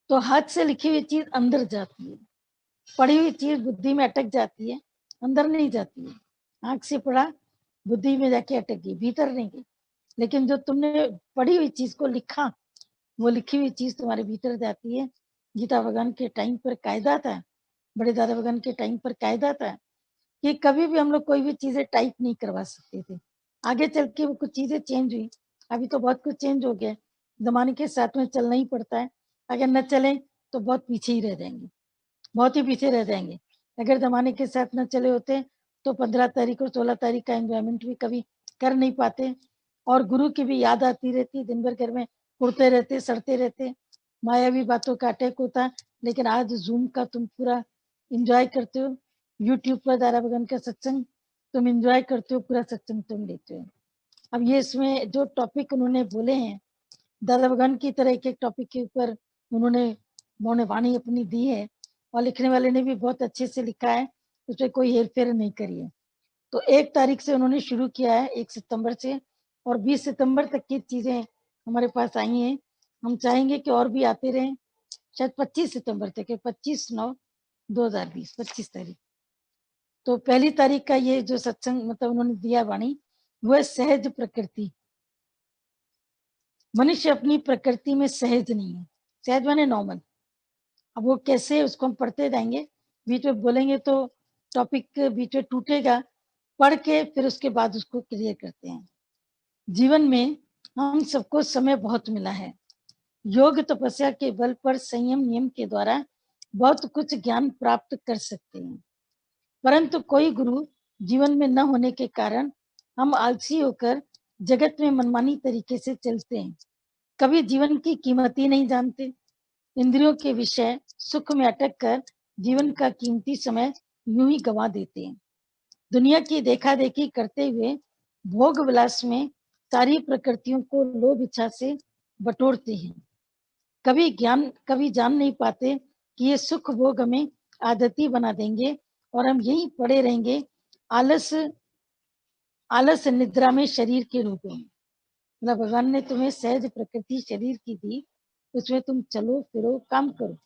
तो हाथ से लिखी हुई चीज अंदर जाती है, पढ़ी हुई चीज बुद्धि में अटक जाती है, अंदर नहीं जाती है। आंख से पढ़ा बुद्धि में जाके अटक गई, भीतर नहीं गई। लेकिन जो तुमने पढ़ी हुई चीज को लिखा, वो लिखी हुई चीज तुम्हारे भीतर जाती है। गीता भगवान के टाइम पर कायदा था, बड़े दादा भगवान के टाइम पर कायदा था कि कभी भी हम लोग कोई भी चीजें टाइप नहीं करवा सकते थे। आगे चल के वो कुछ चीजें चेंज हुई, अभी तो बहुत कुछ चेंज हो गया, जमाने के साथ में चलना ही पड़ता है। अगर न चले तो बहुत पीछे ही रह जाएंगे, बहुत ही पीछे रह जाएंगे। अगर जमाने के साथ न चले होते तो 15 तारीख और 16 तारीख का एंजॉयमेंट भी कभी कर नहीं पाते। और गुरु की भी याद आती रहती, दिन भर घर में उड़ते रहते, सड़ते रहते, मायावी बातों का अटैक होता। लेकिन आज जूम का तुम पूरा इंजॉय करते हो, यूट्यूब पर दादा भगवान का सत्संग तुम इंजॉय करते हो, पूरा सत्संग तुम लेते हो। अब ये इसमें जो टॉपिक उन्होंने बोले हैं, दादा भगवान की तरह एक एक टॉपिक के ऊपर उन्होंने वाणी अपनी दी है, और लिखने वाले ने भी बहुत अच्छे से लिखा है, उसमें कोई हेर फेर नहीं करी है। तो 1 तारीख से उन्होंने शुरू किया है, 1 सितंबर से, और 20 सितंबर तक की चीजें हमारे पास आई हैं। हम चाहेंगे कि और भी आते रहें, शायद 25 सितंबर तक है, 25/9/2020, 25 तारीख। तो पहली तारीख का ये जो सत्संग मतलब उन्होंने दिया वाणी, वो है सहज प्रकृति। मनुष्य अपनी प्रकृति में सहज नहीं है, सहज माने नॉर्मल। अब वो कैसे, उसको हम पढ़ते जाएंगे, बीच में बोलेंगे तो टॉपिक बीच में टूटेगा, पढ़ के फिर उसके बाद उसको क्लियर करते हैं। जीवन में हम सबको समय बहुत मिला है, योग तपस्या के बल पर संयम नियम के द्वारा बहुत कुछ ज्ञान प्राप्त कर सकते हैं। परंतु कोई गुरु जीवन में न होने के कारण हम आलसी होकर जगत में मनमानी तरीके से चलते हैं, कभी जीवन की कीमत ही नहीं जानते, इंद्रियों के विषय सुख में अटक कर जीवन का कीमती समय यूं ही गवा देते हैं। दुनिया की देखा देखी करते हुए भोग विलास में सारी प्रकृतियों को लोभ इच्छा से बटोरते हैं। कभी जान नहीं पाते कि ये सुख भोग हमें आदती बना देंगे और हम यहीं पड़े रहेंगे आलस आलस निद्रा में शरीर के रूप में। मतलब भगवान ने तुम्हें सहज प्रकृति शरीर की दी, उसमें तुम चलो फिरो काम करो,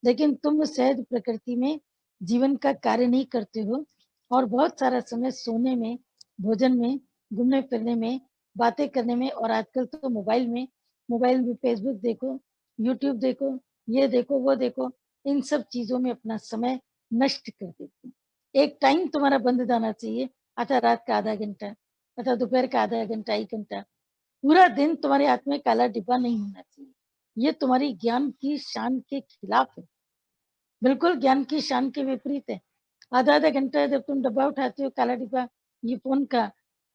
लेकिन तुम सहज प्रकृति में जीवन का कार्य नहीं करते हो, और बहुत सारा समय सोने में, भोजन में, घूमने फिरने में, बातें करने में, और आजकल तो मोबाइल में फेसबुक देखो, यूट्यूब देखो, ये देखो वो देखो, इन सब चीजों में अपना समय नष्ट कर देते हैं। एक टाइम तुम्हारा बंद जाना चाहिए, अथा रात का आधा घंटा, अथा दोपहर का आधा घंटा, 1 घंटा। पूरा दिन तुम्हारे हाथ में काला डिब्बा नहीं होना चाहिए, ये तुम्हारी ज्ञान की शान के खिलाफ है, बिल्कुल ज्ञान की शान के विपरीत है। आधा आधा घंटा जब तुम डब्बा उठाते हो काला डिब्बा ये फोन का,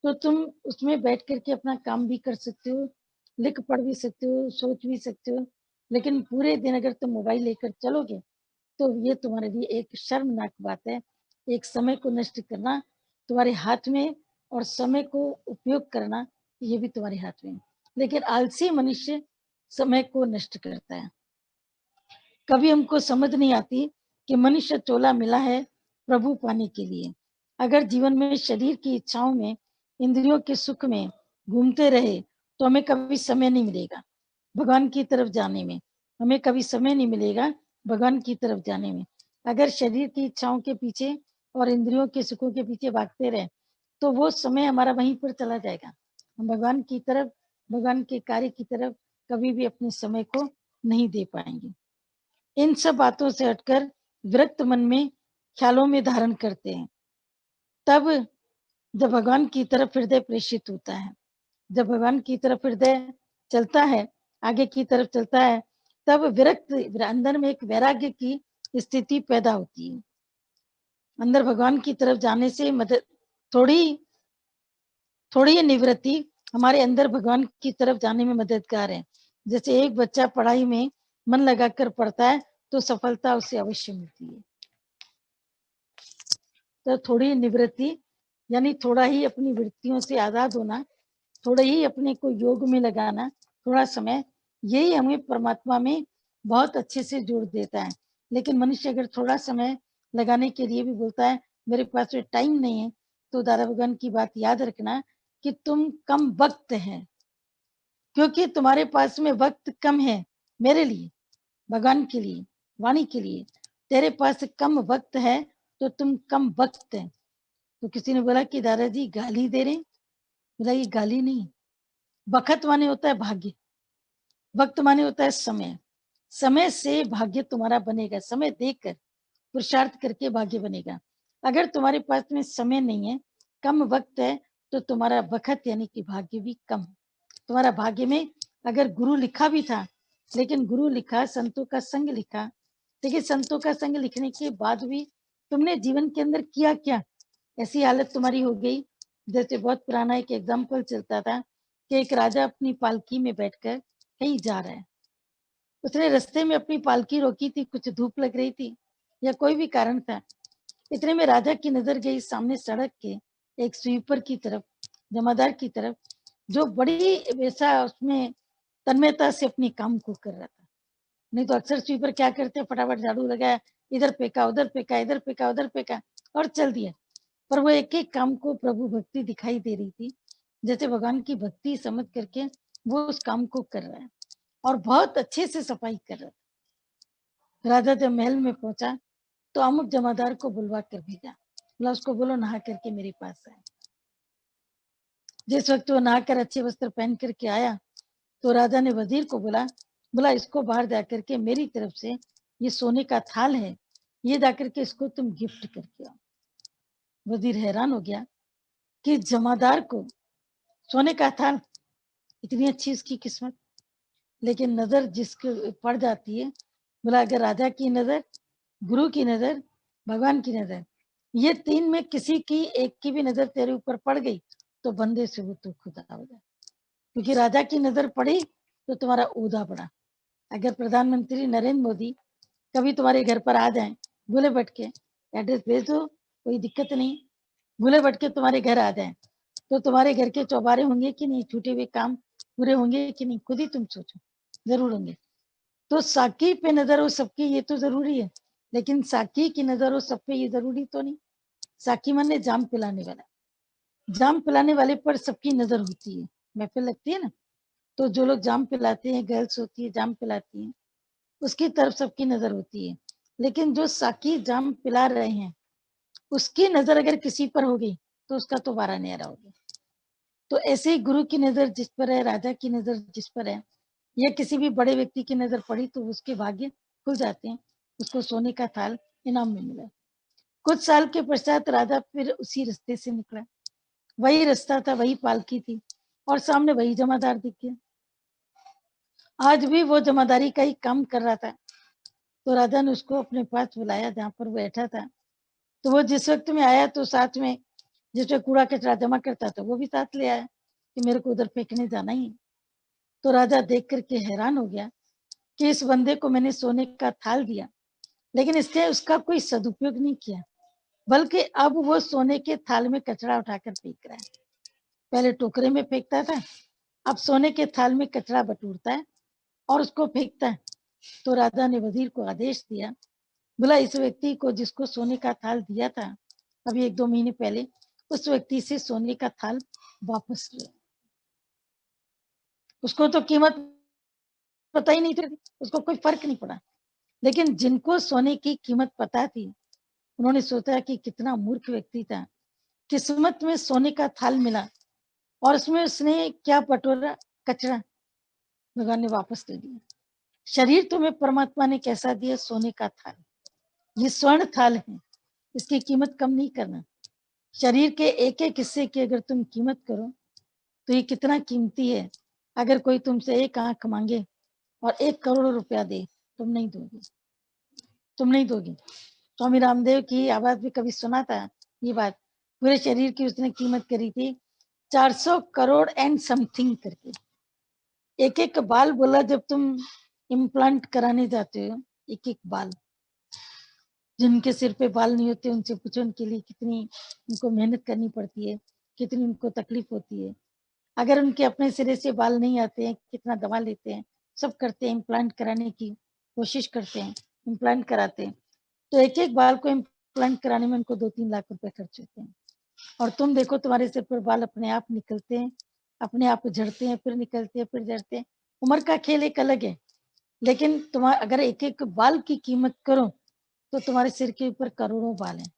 तो तुम उसमें बैठ करके अपना काम भी कर सकते हो, लिख पढ़ भी सकते हो, सोच भी सकते हो। लेकिन पूरे दिन अगर तुम मोबाइल लेकर चलोगे तो ये तुम्हारे लिए एक शर्मनाक बात है। एक समय को नष्ट करना तुम्हारे हाथ में, और समय को उपयोग करना ये भी तुम्हारे हाथ में है। लेकिन आलसी मनुष्य समय को नष्ट करता है। कभी हमको समझ नहीं आती कि मनुष्य चोला मिला है प्रभु पाने के लिए। अगर जीवन में शरीर की इच्छाओं में, इंद्रियों के सुख में घूमते रहे तो हमें कभी समय नहीं मिलेगा भगवान की तरफ जाने में, हमें कभी समय नहीं मिलेगा भगवान की तरफ जाने में। अगर शरीर की इच्छाओं के पीछे और इंद्रियों के सुखों के पीछे भागते रहे तो वो समय हमारा वहीं पर चला जाएगा। हम भगवान की तरफ, भगवान के कार्य की तरफ कभी भी अपने समय को नहीं दे पाएंगे। इन सब बातों से हटकर विरक्त मन में ख्यालों में धारण करते हैं, तब जब भगवान की तरफ हृदय प्रेषित होता है, जब भगवान की तरफ हृदय चलता है, आगे की तरफ चलता है, तब विरक्त अंदर में एक वैराग्य की स्थिति पैदा होती है। अंदर भगवान की तरफ जाने से मदद थोड़ी थोड़ी निवृत्ति हमारे अंदर भगवान की तरफ जाने में मददगार है। जैसे एक बच्चा पढ़ाई में मन लगाकर पढ़ता है तो सफलता उसे अवश्य मिलती है। तो थोड़ी निवृत्ति यानी थोड़ा ही अपनी वृत्तियों से आजाद होना, थोड़ा ही अपने को योग में लगाना, थोड़ा समय, यही हमें परमात्मा में बहुत अच्छे से जोड़ देता है। लेकिन मनुष्य अगर थोड़ा समय लगाने के लिए भी बोलता है मेरे पास में टाइम नहीं है, तो दादा भगवान की बात याद रखना कि तुम कम वक्त है, क्योंकि तुम्हारे पास में वक्त कम है मेरे लिए, भगवान के लिए, वाणी के लिए। तेरे पास कम वक्त है तो तुम कम वक्त है। तो किसी ने बोला कि दादाजी गाली दे रहे हैं। बोला ये गाली नहीं, वक्त माने होता है भाग्य, वक्त माने होता है समय। समय से भाग्य तुम्हारा बनेगा, समय देकर पुरुषार्थ करके भाग्य बनेगा। अगर तुम्हारे पास में समय नहीं है, कम वक्त है, तो तुम्हारा वक्त यानी कि भाग्य भी कम। तुम्हारा भाग्य में अगर गुरु लिखा भी था, लेकिन गुरु लिखा, संतों का संग लिखा, लेकिन संतों का संग लिखने के बाद भी तुमने जीवन के अंदर किया क्या? ऐसी हालत तुम्हारी हो गई। जैसे बहुत पुराना एक एग्जाम्पल चलता था कि एक राजा अपनी पालकी में बैठकर कहीं जा रहा है। उसने रास्ते में अपनी पालकी रोकी थी, कुछ धूप लग रही थी या कोई भी कारण था। इतने में राजा की नजर गई सामने सड़क के एक स्वीपर की तरफ, जमादार की तरफ, जो बड़ी वैसा उसमें तन्मयता से अपने काम को कर रहा था। नहीं तो अक्सर स्वीपर क्या करते हैं, फटाफट झाड़ू लगाया, इधर फेंका उधर फेंका, इधर फेंका उधर फेंका और चल दिया। पर वो एक एक काम को प्रभु भक्ति दिखाई दे रही थी, जैसे भगवान की भक्ति समझ करके वो उस काम को कर रहा है और बहुत अच्छे से सफाई कर रहा है। राजा जब महल में पहुंचा तो अमुक जमादार को बुलवा कर भेजा, बोला उसको बोलो नहा करके मेरे पास आए। जिस वक्त वो नहाकर अच्छे वस्त्र पहन करके आया तो राजा ने वजीर को बोला, इसको बाहर जाकर के मेरी तरफ से ये सोने का थाल है, ये जाकर के इसको तुम गिफ्ट करके आओ। वजीर हैरान हो गया कि जमादार को सोने का थाल, इतनी अच्छी उसकी किस्मत। लेकिन नजर जिसके पड़ जाती है, बोला अगर राजा की नजर, गुरु की नजर, भगवान की नजर, ये तीन में किसी की एक की भी नजर तेरे ऊपर पड़ गई तो बंदे से वो तो खुदा हो जाए। क्योंकि राजा की नजर पड़ी तो तुम्हारा ओहदा पड़ा। अगर प्रधानमंत्री नरेंद्र मोदी कभी तुम्हारे घर पर आ जाए, भूले भटके, एड्रेस भेज दो, कोई दिक्कत नहीं, भूले भटके तुम्हारे घर आ जाए, तो तुम्हारे घर के चौबारे होंगे कि नहीं, छूटे हुए काम पूरे होंगे कि नहीं, खुद ही तुम सोचो, जरूर होंगे। तो साकी पे नजर हो सबकी, ये तो जरूरी है, लेकिन साकी की नजर हो सब पे, ये जरूरी तो नहीं। साकी माने जाम पिलाने वाला, जाम पिलाने वाले पर सबकी नजर होती है, महफिल लगती है ना, तो जो लोग जाम पिलाते हैं, गर्ल्स होती है जाम पिलाती हैं, उसकी तरफ सबकी नजर होती है। लेकिन जो साकी जाम पिला रहे हैं, उसकी नजर अगर किसी पर हो गई तो उसका तो वारा न्यारा हो गया। तो ऐसे ही गुरु की नजर जिस पर है, राजा की नजर जिस पर है, या किसी भी बड़े व्यक्ति की नजर पड़ी तो उसके भाग्य खुल जाते हैं। उसको सोने का थाल इनाम में मिला। कुछ साल के पश्चात राजा फिर उसी रास्ते से निकला, वही रास्ता था, वही पालकी थी और सामने वही जमादार दिख गया। आज भी वो जमादारी का ही काम कर रहा था। तो राजा ने उसको अपने पास बुलाया जहाँ पर वो बैठा था। तो वो जिस वक्त में आया तो साथ में जिसमें कूड़ा कचरा जमा करता था वो भी साथ ले आया कि मेरे को उधर फेंकने जाना ही है। तो राजा देख करके हैरान हो गया कि इस बंदे को मैंने सोने का थाल दिया, लेकिन इसने उसका कोई सदुपयोग नहीं किया, बल्कि अब वो सोने के थाल में कचरा उठाकर फेंक रहा है। पहले टोकरे में फेंकता था, अब सोने के थाल में कचरा बटोरता है और उसको फेंकता है। तो राजा ने वजीर को आदेश दिया, बोला इस व्यक्ति को जिसको सोने का थाल दिया था अभी 1-2 महीने पहले, उस व्यक्ति से सोने का थाल वापस ले। उसको तो कीमत पता ही नहीं थी, उसको कोई फर्क नहीं पड़ा। लेकिन जिनको सोने की कीमत पता थी, उन्होंने सोचा कि कितना मूर्ख व्यक्ति था, किस्मत में सोने का थाल मिला और उसमें उसने क्या बटोरा, कचरा। भगवान ने वापस ले दिया। शरीर तुम्हें परमात्मा ने कैसा दिया, सोने का थाल, ये स्वर्ण थाल है, इसकी कीमत कम नहीं करना। शरीर के एक एक हिस्से की अगर तुम कीमत करो तो ये कितना कीमती है। अगर कोई तुमसे एक आंख मांगे और 1 करोड़ रुपया दे, तुम नहीं दोगे, तुम नहीं दोगे। स्वामी रामदेव की आवाज भी कभी सुना था ये बात, पूरे शरीर की उसने कीमत करी थी 400 करोड़ एंड समथिंग करके। एक एक बाल बोला, जब तुम इम्प्लांट कराने जाते हो, एक एक बाल, जिनके सिर पे बाल नहीं होते उनसे पूछो उनके लिए कितनी उनको मेहनत करनी पड़ती है, कितनी उनको तकलीफ होती है। अगर उनके अपने सिरे से बाल नहीं आते हैं, कितना दवा लेते हैं, सब करते हैं, इम्प्लांट कराने की कोशिश करते हैं, इम्प्लांट कराते हैं। तो एक-एक बाल को इम्प्लांट कराने में उनको 2-3 लाख रुपए खर्च होते हैं। और तुम देखो तुम्हारे सिर पर बाल अपने आप निकलते हैं, अपने आप झड़ते हैं, फिर निकलते हैं, फिर झड़ते हैं। उम्र का खेल एक अलग है, लेकिन अगर एक-एक बाल की कीमत करो, तो तुम्हारे सिर के ऊपर करोड़ों बाल हैं।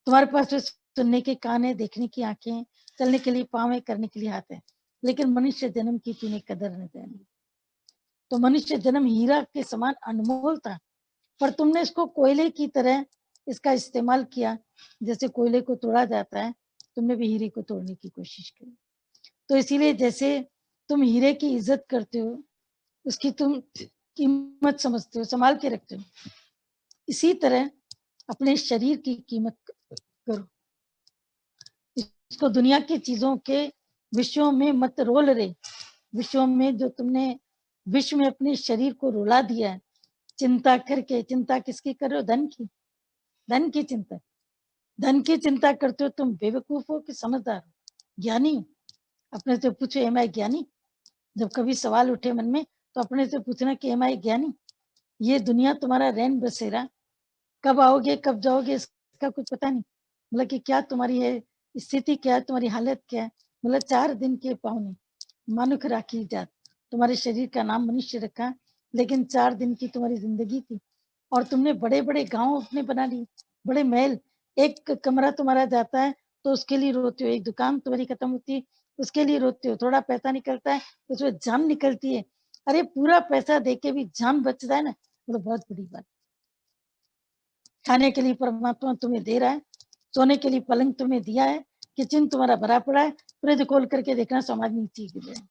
तुम्हारे पास जो सुनने के कान है, देखने की आँखें हैं, चलने के लिए पाँव है, करने के लिए हाथ है, लेकिन मनुष्य जन्म की तूने कदर न जानी। तो मनुष्य जन्म हीरा के समान अनमोल था, पर तुमने इसको कोयले की तरह इसका इस्तेमाल किया। जैसे कोयले को तोड़ा जाता है, तुमने भी हीरे को तोड़ने की कोशिश की। तो इसीलिए जैसे तुम हीरे की इज्जत करते हो, उसकी तुम कीमत समझते हो, संभाल के रखते हो, इसी तरह अपने शरीर की कीमत करो। इसको दुनिया की चीजों के विषयों में मत रोल रे। विषयों में जो तुमने विश्व में अपने शरीर को रुला दिया है, चिंता करके। चिंता किसकी कर रहे हो? धन की। धन की चिंता। धन की चिंता करते हो तुम बेवकूफ हो कि समझदार हो, ज्ञानी हो? अपने से पूछो, एम आई ज्ञानी? जब कभी सवाल उठे मन में तो अपने से पूछना कि एम आई ज्ञानी? ये दुनिया तुम्हारा रैन बसेरा, कब आओगे कब जाओगे इसका कुछ पता नहीं। मतलब कि क्या तुम्हारी है स्थिति, क्या है तुम्हारी हालत, क्या है? मतलब 4 दिन के पाहुने मानुख राखी जात। तुम्हारे शरीर का नाम मनुष्य रखा, लेकिन 4 दिन की तुम्हारी जिंदगी थी, और तुमने बड़े बड़े गांव अपने बना लिए, बड़े महल। एक कमरा तुम्हारा जाता है तो उसके लिए रोते हो, एक दुकान तुम्हारी खत्म होती है उसके लिए रोते हो, थोड़ा पैसा निकलता है उसमें जान निकलती है। अरे पूरा पैसा देके भी जान बचता है ना, मतलब बहुत बड़ी बात। खाने के लिए परमात्मा तुम्हें दे रहा है, सोने के लिए पलंग तुम्हें दिया है, किचन तुम्हारा भरा पड़ा है, फ्रिज खोल करके देखना सामान नीचे गिर रहे हैं,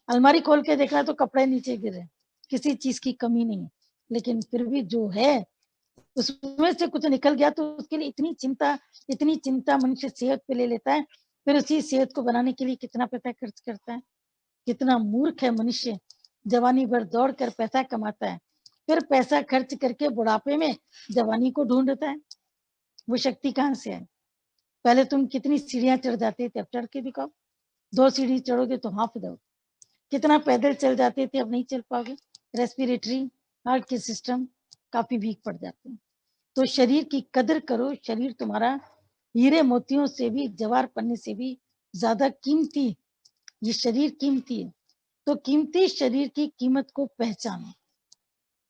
अलमारी खोल के देखना तो कपड़े नीचे गिर रहे हैं, किसी चीज की कमी नहीं है। लेकिन फिर भी जो है उसमें से कुछ निकल गया तो उसके लिए इतनी चिंता मनुष्य सेहत पे ले लेता है। फिर उसी सेहत को बनाने के लिए कितना पैसा खर्च करता है। कितना मूर्ख है मनुष्य, जवानी भर दौड़ कर पैसा कमाता है, फिर पैसा खर्च करके बुढ़ापे में जवानी को ढूंढता है। वो शक्ति कहाँ से है? पहले तुम कितनी सीढ़ियां चढ़ जाते थे, अब चढ़ के दिखाओ। 2 सीढ़ी चढ़ोगे तो हाफ दो। कितना पैदल चल जाते थे, अब नहीं चल पाओगे। रेस्पिरेटरी हार्ट के सिस्टम काफी वीक पड़ जाते हैं। तो शरीर की कदर करो। शरीर तुम्हारा हीरे मोतियों से भी, जवार पन्ने से भी ज्यादा कीमती। ये शरीर कीमती है, तो कीमती शरीर की कीमत को पहचानो।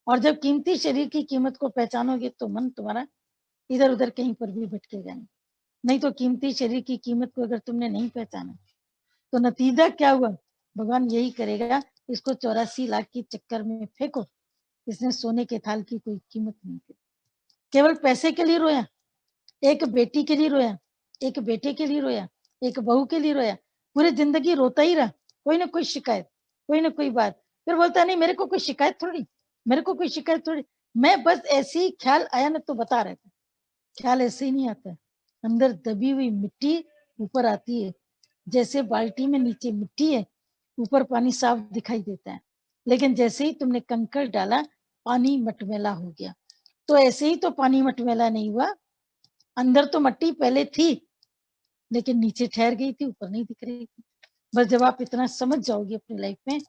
और जब कीमती शरीर की कीमत को पहचानोगे तो मन तुम्हारा इधर उधर कहीं पर भी भटकेगा नहीं। नहीं तो कीमती शरीर की कीमत को अगर तुमने नहीं पहचाना तो नतीजा क्या हुआ? भगवान यही करेगा, इसको 84 लाख की चक्कर में फेंको, इसने सोने के थाल की कोई कीमत नहीं थी। केवल पैसे के लिए रोया, एक बेटी के लिए रोया, एक बेटे के लिए रोया, एक बहू के लिए रोया, पूरी जिंदगी रोता ही रहा। कोई ना कोई शिकायत, कोई ना कोई बात। फिर बोलता नहीं मेरे को कोई शिकायत थोड़ी, मेरे को कोई शिकायत थोड़ी, मैं बस ऐसे ही ख्याल आया ना तो बता रहे थे। ख्याल ऐसे ही नहीं आता, अंदर दबी हुई मिट्टी ऊपर आती है। जैसे बाल्टी में नीचे मिट्टी है, ऊपर पानी साफ दिखाई देता है, लेकिन जैसे ही तुमने कंकड़ डाला पानी मटमैला हो गया। तो ऐसे ही तो पानी मटमैला नहीं हुआ, अंदर तो मिट्टी पहले थी लेकिन नीचे ठहर गई थी, ऊपर नहीं दिख रही थी। बस जब आप इतना समझ जाओगे अपनी लाइफ में,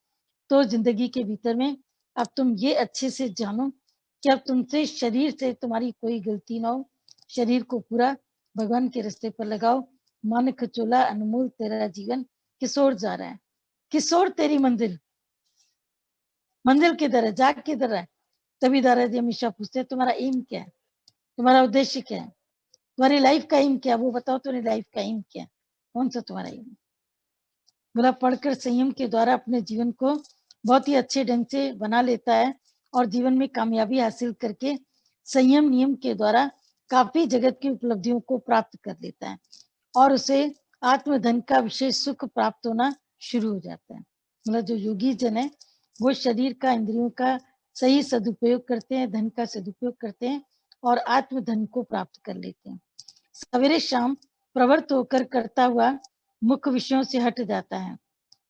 तो जिंदगी के भीतर में अब तुम ये अच्छे से जानो कि अब तुमसे शरीर से तुम्हारी कोई गलती ना हो। शरीर को पूरा भगवान के रास्ते पर लगाओ। मन खचोला अनमोल तेरा जीवन किशोर जा रहा है। किशोर तेरी मंजिल, मंजिल किधर है, जा किधर है? तभी दादाजी हमेशा पूछते हैं तुम्हारा एम क्या है, तुम्हारा उद्देश्य क्या है, तुम्हारी लाइफ का एम क्या है, वो बताओ तुम्हारी लाइफ का एम क्या है, कौन सा तुम्हारा एम? बोला पढ़कर संयम के द्वारा अपने जीवन को बहुत ही अच्छे ढंग से बना लेता है, और जीवन में कामयाबी हासिल करके संयम नियम के द्वारा काफी जगत की उपलब्धियों को प्राप्त कर लेता है, और उसे आत्मधन का विशेष सुख प्राप्त होना शुरू हो जाता है। मतलब जो योगी जन है वो शरीर का, इंद्रियों का सही सदुपयोग करते हैं, धन का सदुपयोग करते हैं, और आत्मधन को प्राप्त कर लेते हैं। सवेरे शाम प्रवृत्त होकर करता हुआ मुख्य विषयों से हट जाता है,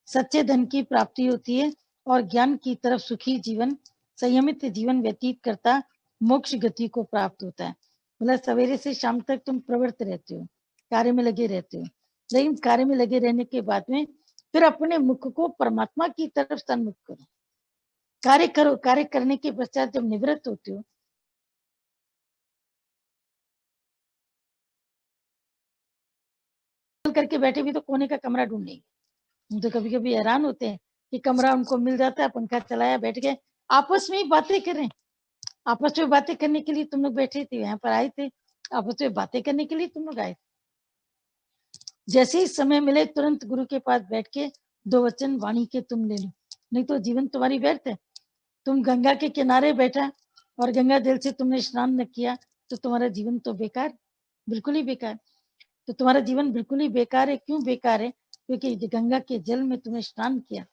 सच्चे धन की प्राप्ति होती है, और ज्ञान की तरफ सुखी जीवन, संयमित जीवन व्यतीत करता मोक्ष गति को प्राप्त होता है। मतलब सवेरे से शाम तक तुम प्रवृत्त रहते हो, कार्य में लगे रहते हो, लेकिन कार्य में लगे रहने के बाद में फिर अपने मुख को परमात्मा की तरफ सन्मुख करो, कार्य करो। कार्य करने के पश्चात जब निवृत्त होते हो, करके बैठे भी तो कोने का कमरा ढूंढेंगे। हम तो कभी कभी हैरान होते हैं कि कमरा उनको मिल जाता है, पंखा चलाया, बैठ गए, आपस में ही बातें करें। आपस में बातें करने के लिए तुम लोग बैठे थे, यहाँ पर आए थे, आपस में बातें करने के लिए तुम लोग आए थे। जैसे ही समय मिले तुरंत गुरु के पास बैठ के 2 वचन वाणी के तुम ले लो, नहीं तो जीवन तुम्हारी व्यर्थ है। तुम गंगा के किनारे बैठा और गंगा जल से तुमने स्नान न किया तो तुम्हारा जीवन तो बेकार, बिल्कुल ही बेकार। तो तुम्हारा जीवन बिल्कुल ही बेकार है। क्यों बेकार है? क्योंकि गंगा के जल में तुमने स्नान किया,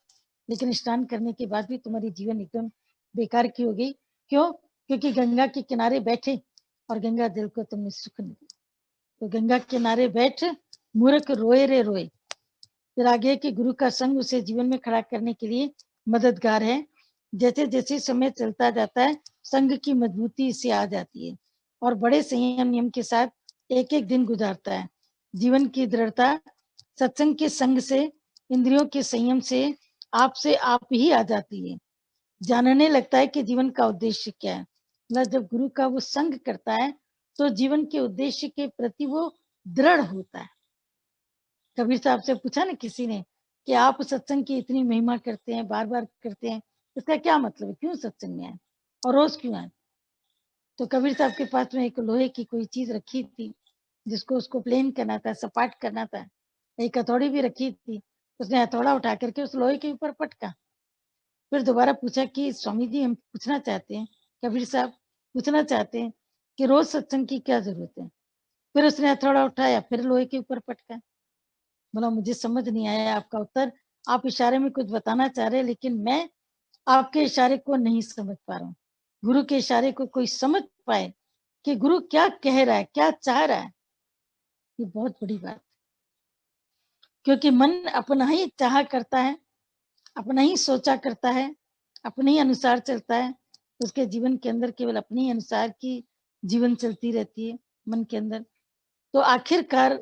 लेकिन स्नान करने के बाद भी तुम्हारी जीवन एकदम बेकार की हो गई। क्यों? क्योंकि गंगा के किनारे बैठे और गंगा जल को तुमने सुख नहीं दिया। तो गंगा के किनारे बैठ मूर्ख रोए रे रोए। फिर आगे कि गुरु का संग उसे जीवन में खड़ा करने के लिए मददगार है। जैसे जैसे समय चलता जाता है संग की मजबूती इससे आ जाती है और बड़े संयम नियम के साथ एक एक दिन गुजारता है। जीवन की दृढ़ता सत्संग के संग से, इंद्रियों के संयम से आप ही आ जाती है। जानने लगता है कि जीवन का उद्देश्य क्या है। मतलब जब गुरु का वो संग करता है तो जीवन के उद्देश्य के प्रति वो दृढ़ होता है। कबीर साहब से पूछा ना किसी ने कि आप सत्संग की इतनी महिमा करते हैं, बार बार करते हैं, इसका क्या मतलब है, क्यों सत्संग में आए और रोज क्यों आए? तो कबीर साहब के पास में एक लोहे की कोई चीज रखी थी जिसको उसको प्लेन करना था, सपाट करना था। एक हथौड़ी भी रखी थी, उसने हथौड़ा उठा करके उस लोहे के ऊपर पटका। फिर दोबारा पूछा कि स्वामी जी हम पूछना चाहते हैं, कबीर साहब पूछना चाहते हैं कि रोज सत्संग की क्या जरूरत है? फिर उसने हथौड़ा उठाया, फिर लोहे के ऊपर पटका। बोला मुझे समझ नहीं आया आपका उत्तर, आप इशारे में कुछ बताना चाह रहे हैं लेकिन मैं आपके इशारे को नहीं समझ पा रहा हूँ। गुरु के इशारे को कोई समझ पाए कि गुरु क्या कह रहा है, क्या चाह रहा है, ये बहुत बड़ी बात। क्योंकि मन अपना ही चाह करता है, अपना ही सोचा करता है, अपने ही अनुसार चलता है। उसके जीवन के अंदर केवल अपने ही अनुसार की जीवन चलती रहती है मन के अंदर। तो आखिरकार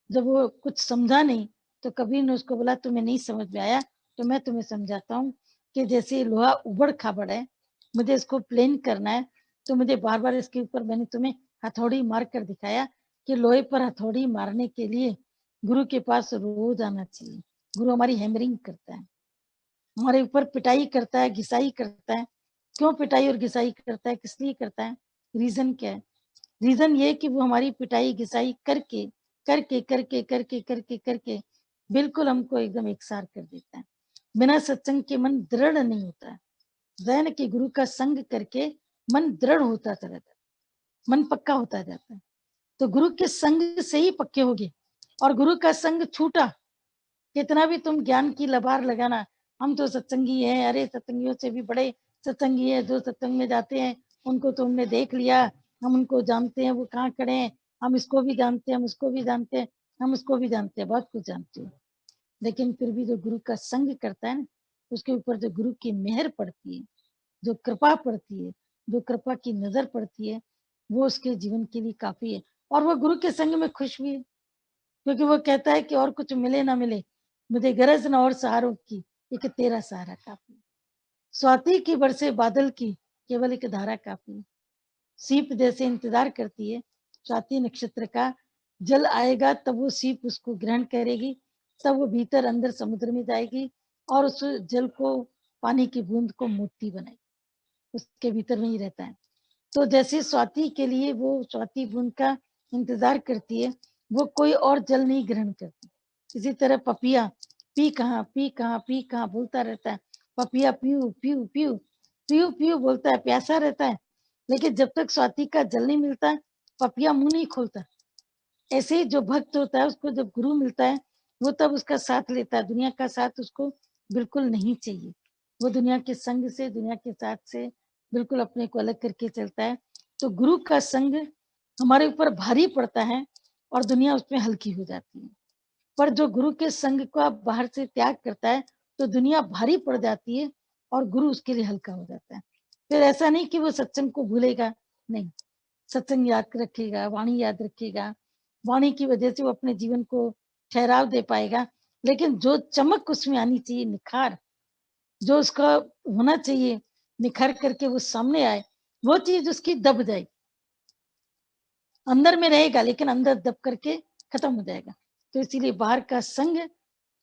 जब वो कुछ समझा नहीं तो कबीर ने उसको बोला तुम्हें नहीं समझ में आया तो मैं तुम्हें समझाता हूँ कि जैसे लोहा उबड़ खाबड़ है, मुझे इसको प्लेन करना है, तो मुझे बार बार इसके ऊपर मैंने तुम्हें हथौड़ी मार कर दिखाया कि लोहे पर हथौड़ी मारने के लिए गुरु के पास रोज आना चाहिए। गुरु हमारी हैमरिंग करता है, हमारे ऊपर पिटाई करता है, घिसाई करता है। क्यों पिटाई और घिसाई करता है, किस लिए करता है, रीजन क्या है? रीजन ये कि वो हमारी पिटाई घिसाई करके करके करके करके करके करके बिल्कुल हमको एकदम एकसार कर देता है। बिना सत्संग के मन दृढ़ नहीं होता है। जैन के गुरु का संग करके मन दृढ़ होता चला जाता है, मन पक्का होता जाता है। तो गुरु के संग से ही पक्के होगे। और गुरु का संग छूटा, कितना भी तुम ज्ञान की लबार लगाना, हम तो सत्संगी हैं, अरे सत्संगियों से भी बड़े सत्संगी है, जो सत्संग में जाते हैं उनको तो हमने देख लिया, हम उनको जानते हैं, वो कहाँ खड़े हैं, हम इसको भी जानते हैं, हम उसको भी जानते हैं, हम उसको भी जानते हैं, बहुत कुछ जानते हैं। लेकिन फिर भी जो गुरु का संग करता है ना, उसके ऊपर जो गुरु की मेहर पड़ती है, जो कृपा पड़ती है, जो कृपा की नजर पड़ती है, वो उसके जीवन के लिए काफी है। और वो गुरु के संग में खुश भी है, क्योंकि वो कहता है कि और कुछ मिले ना मिले, मुझे गरज न और सहारों की, एक तेरा सहारा काफी। स्वाति की बरसे बादल की, केवल एक धारा काफी। सीप जैसे इंतजार करती है स्वाति नक्षत्र का, जल आएगा तब वो सीप उसको ग्रहण करेगी, तब वो भीतर अंदर समुद्र में जाएगी और उस जल को, पानी की बूंद को मोती बनाएगी, उसके भीतर में ही रहता है। तो जैसे स्वाति के लिए वो स्वाति बूंद का इंतजार करती है, वो कोई और जल नहीं ग्रहण करती। इसी तरह पपिया पी कहाँ पी कहाँ पी कहाँ बोलता रहता है, पपिया पीऊ पीऊ पीऊ पीऊ पीऊ बोलता है, प्यासा रहता है, लेकिन जब तक स्वाति का जल नहीं मिलता पपिया मुंह नहीं खोलता। ऐसे ही जो भक्त होता है उसको जब गुरु मिलता है वो तब उसका साथ लेता है, दुनिया का साथ उसको बिल्कुल नहीं चाहिए। वो दुनिया के संग से, दुनिया के साथ से बिल्कुल अपने को अलग करके चलता है। तो गुरु का संग हमारे ऊपर भारी पड़ता है और दुनिया उसमें हल्की हो जाती है। पर जो गुरु के संग को बाहर से त्याग करता है तो दुनिया भारी पड़ जाती है और गुरु उसके लिए हल्का हो जाता है। फिर ऐसा नहीं कि वो सत्संग को भूलेगा, नहीं, सत्संग याद रखेगा, वाणी याद रखेगा, वाणी की वजह से वो अपने जीवन को ठहराव दे पाएगा। लेकिन जो चमक उसमें आनी चाहिए, निखार, जो उसका होना चाहिए, निखर करके वो सामने आए, वो चीज उसकी दब जाएगी। अंदर में रहेगा लेकिन अंदर दब करके खत्म हो जाएगा। तो इसीलिए बाहर का संग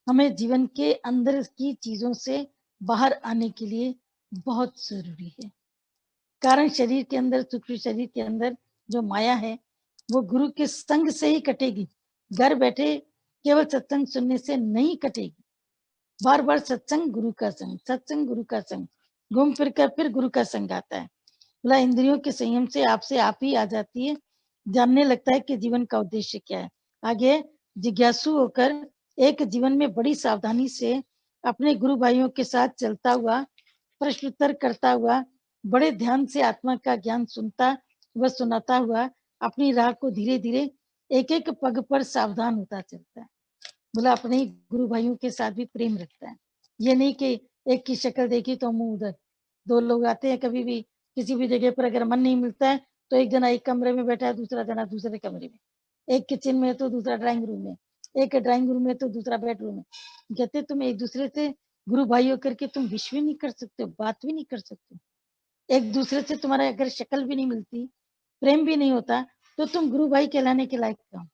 हमें जीवन के अंदर की चीजों से बाहर आने के लिए बहुत जरूरी है। कारण शरीर के अंदर, सूक्ष्म शरीर के अंदर जो माया है वो गुरु के संग से ही कटेगी। घर बैठे केवल सत्संग सुनने से नहीं कटेगी। बार बार सत्संग गुरु का संग, सत्संग गुरु का संग, घूम फिर कर फिर गुरु का संग आता है। बोला इंद्रियों के संयम से आपसे आप ही आ जाती है, जानने लगता है कि जीवन का उद्देश्य क्या है। आगे जिज्ञासु होकर एक जीवन में बड़ी सावधानी से अपने गुरु भाइयों के साथ चलता हुआ, प्रश्नोत्तर करता हुआ, बड़े ध्यान से आत्मा का ज्ञान सुनता व सुनाता हुआ अपनी राह को धीरे धीरे एक एक पग पर सावधान होता चलता है। बोला अपने ही गुरु भाइयों के साथ भी प्रेम रखता है। ये नहीं कि एक की शक्ल देखी तो मुंह उधर। दो लोग आते हैं कभी भी किसी भी जगह पर, अगर मन नहीं मिलता है तो एक जना एक कमरे में बैठा है, दूसरा जना दूसरे कमरे में, एक किचन में तो दूसरा ड्राइंग रूम में, एक ड्राइंग रूम में तो दूसरा बेडरूम में। कहते तुम एक दूसरे से गुरु भाई होकर के तुम विश भी नहीं कर सकते हो, बात भी नहीं कर सकते, एक दूसरे से तुम्हारा अगर शक्ल भी नहीं मिलती, प्रेम भी नहीं होता, तो तुम गुरु भाई कहलाने के लायक कहो।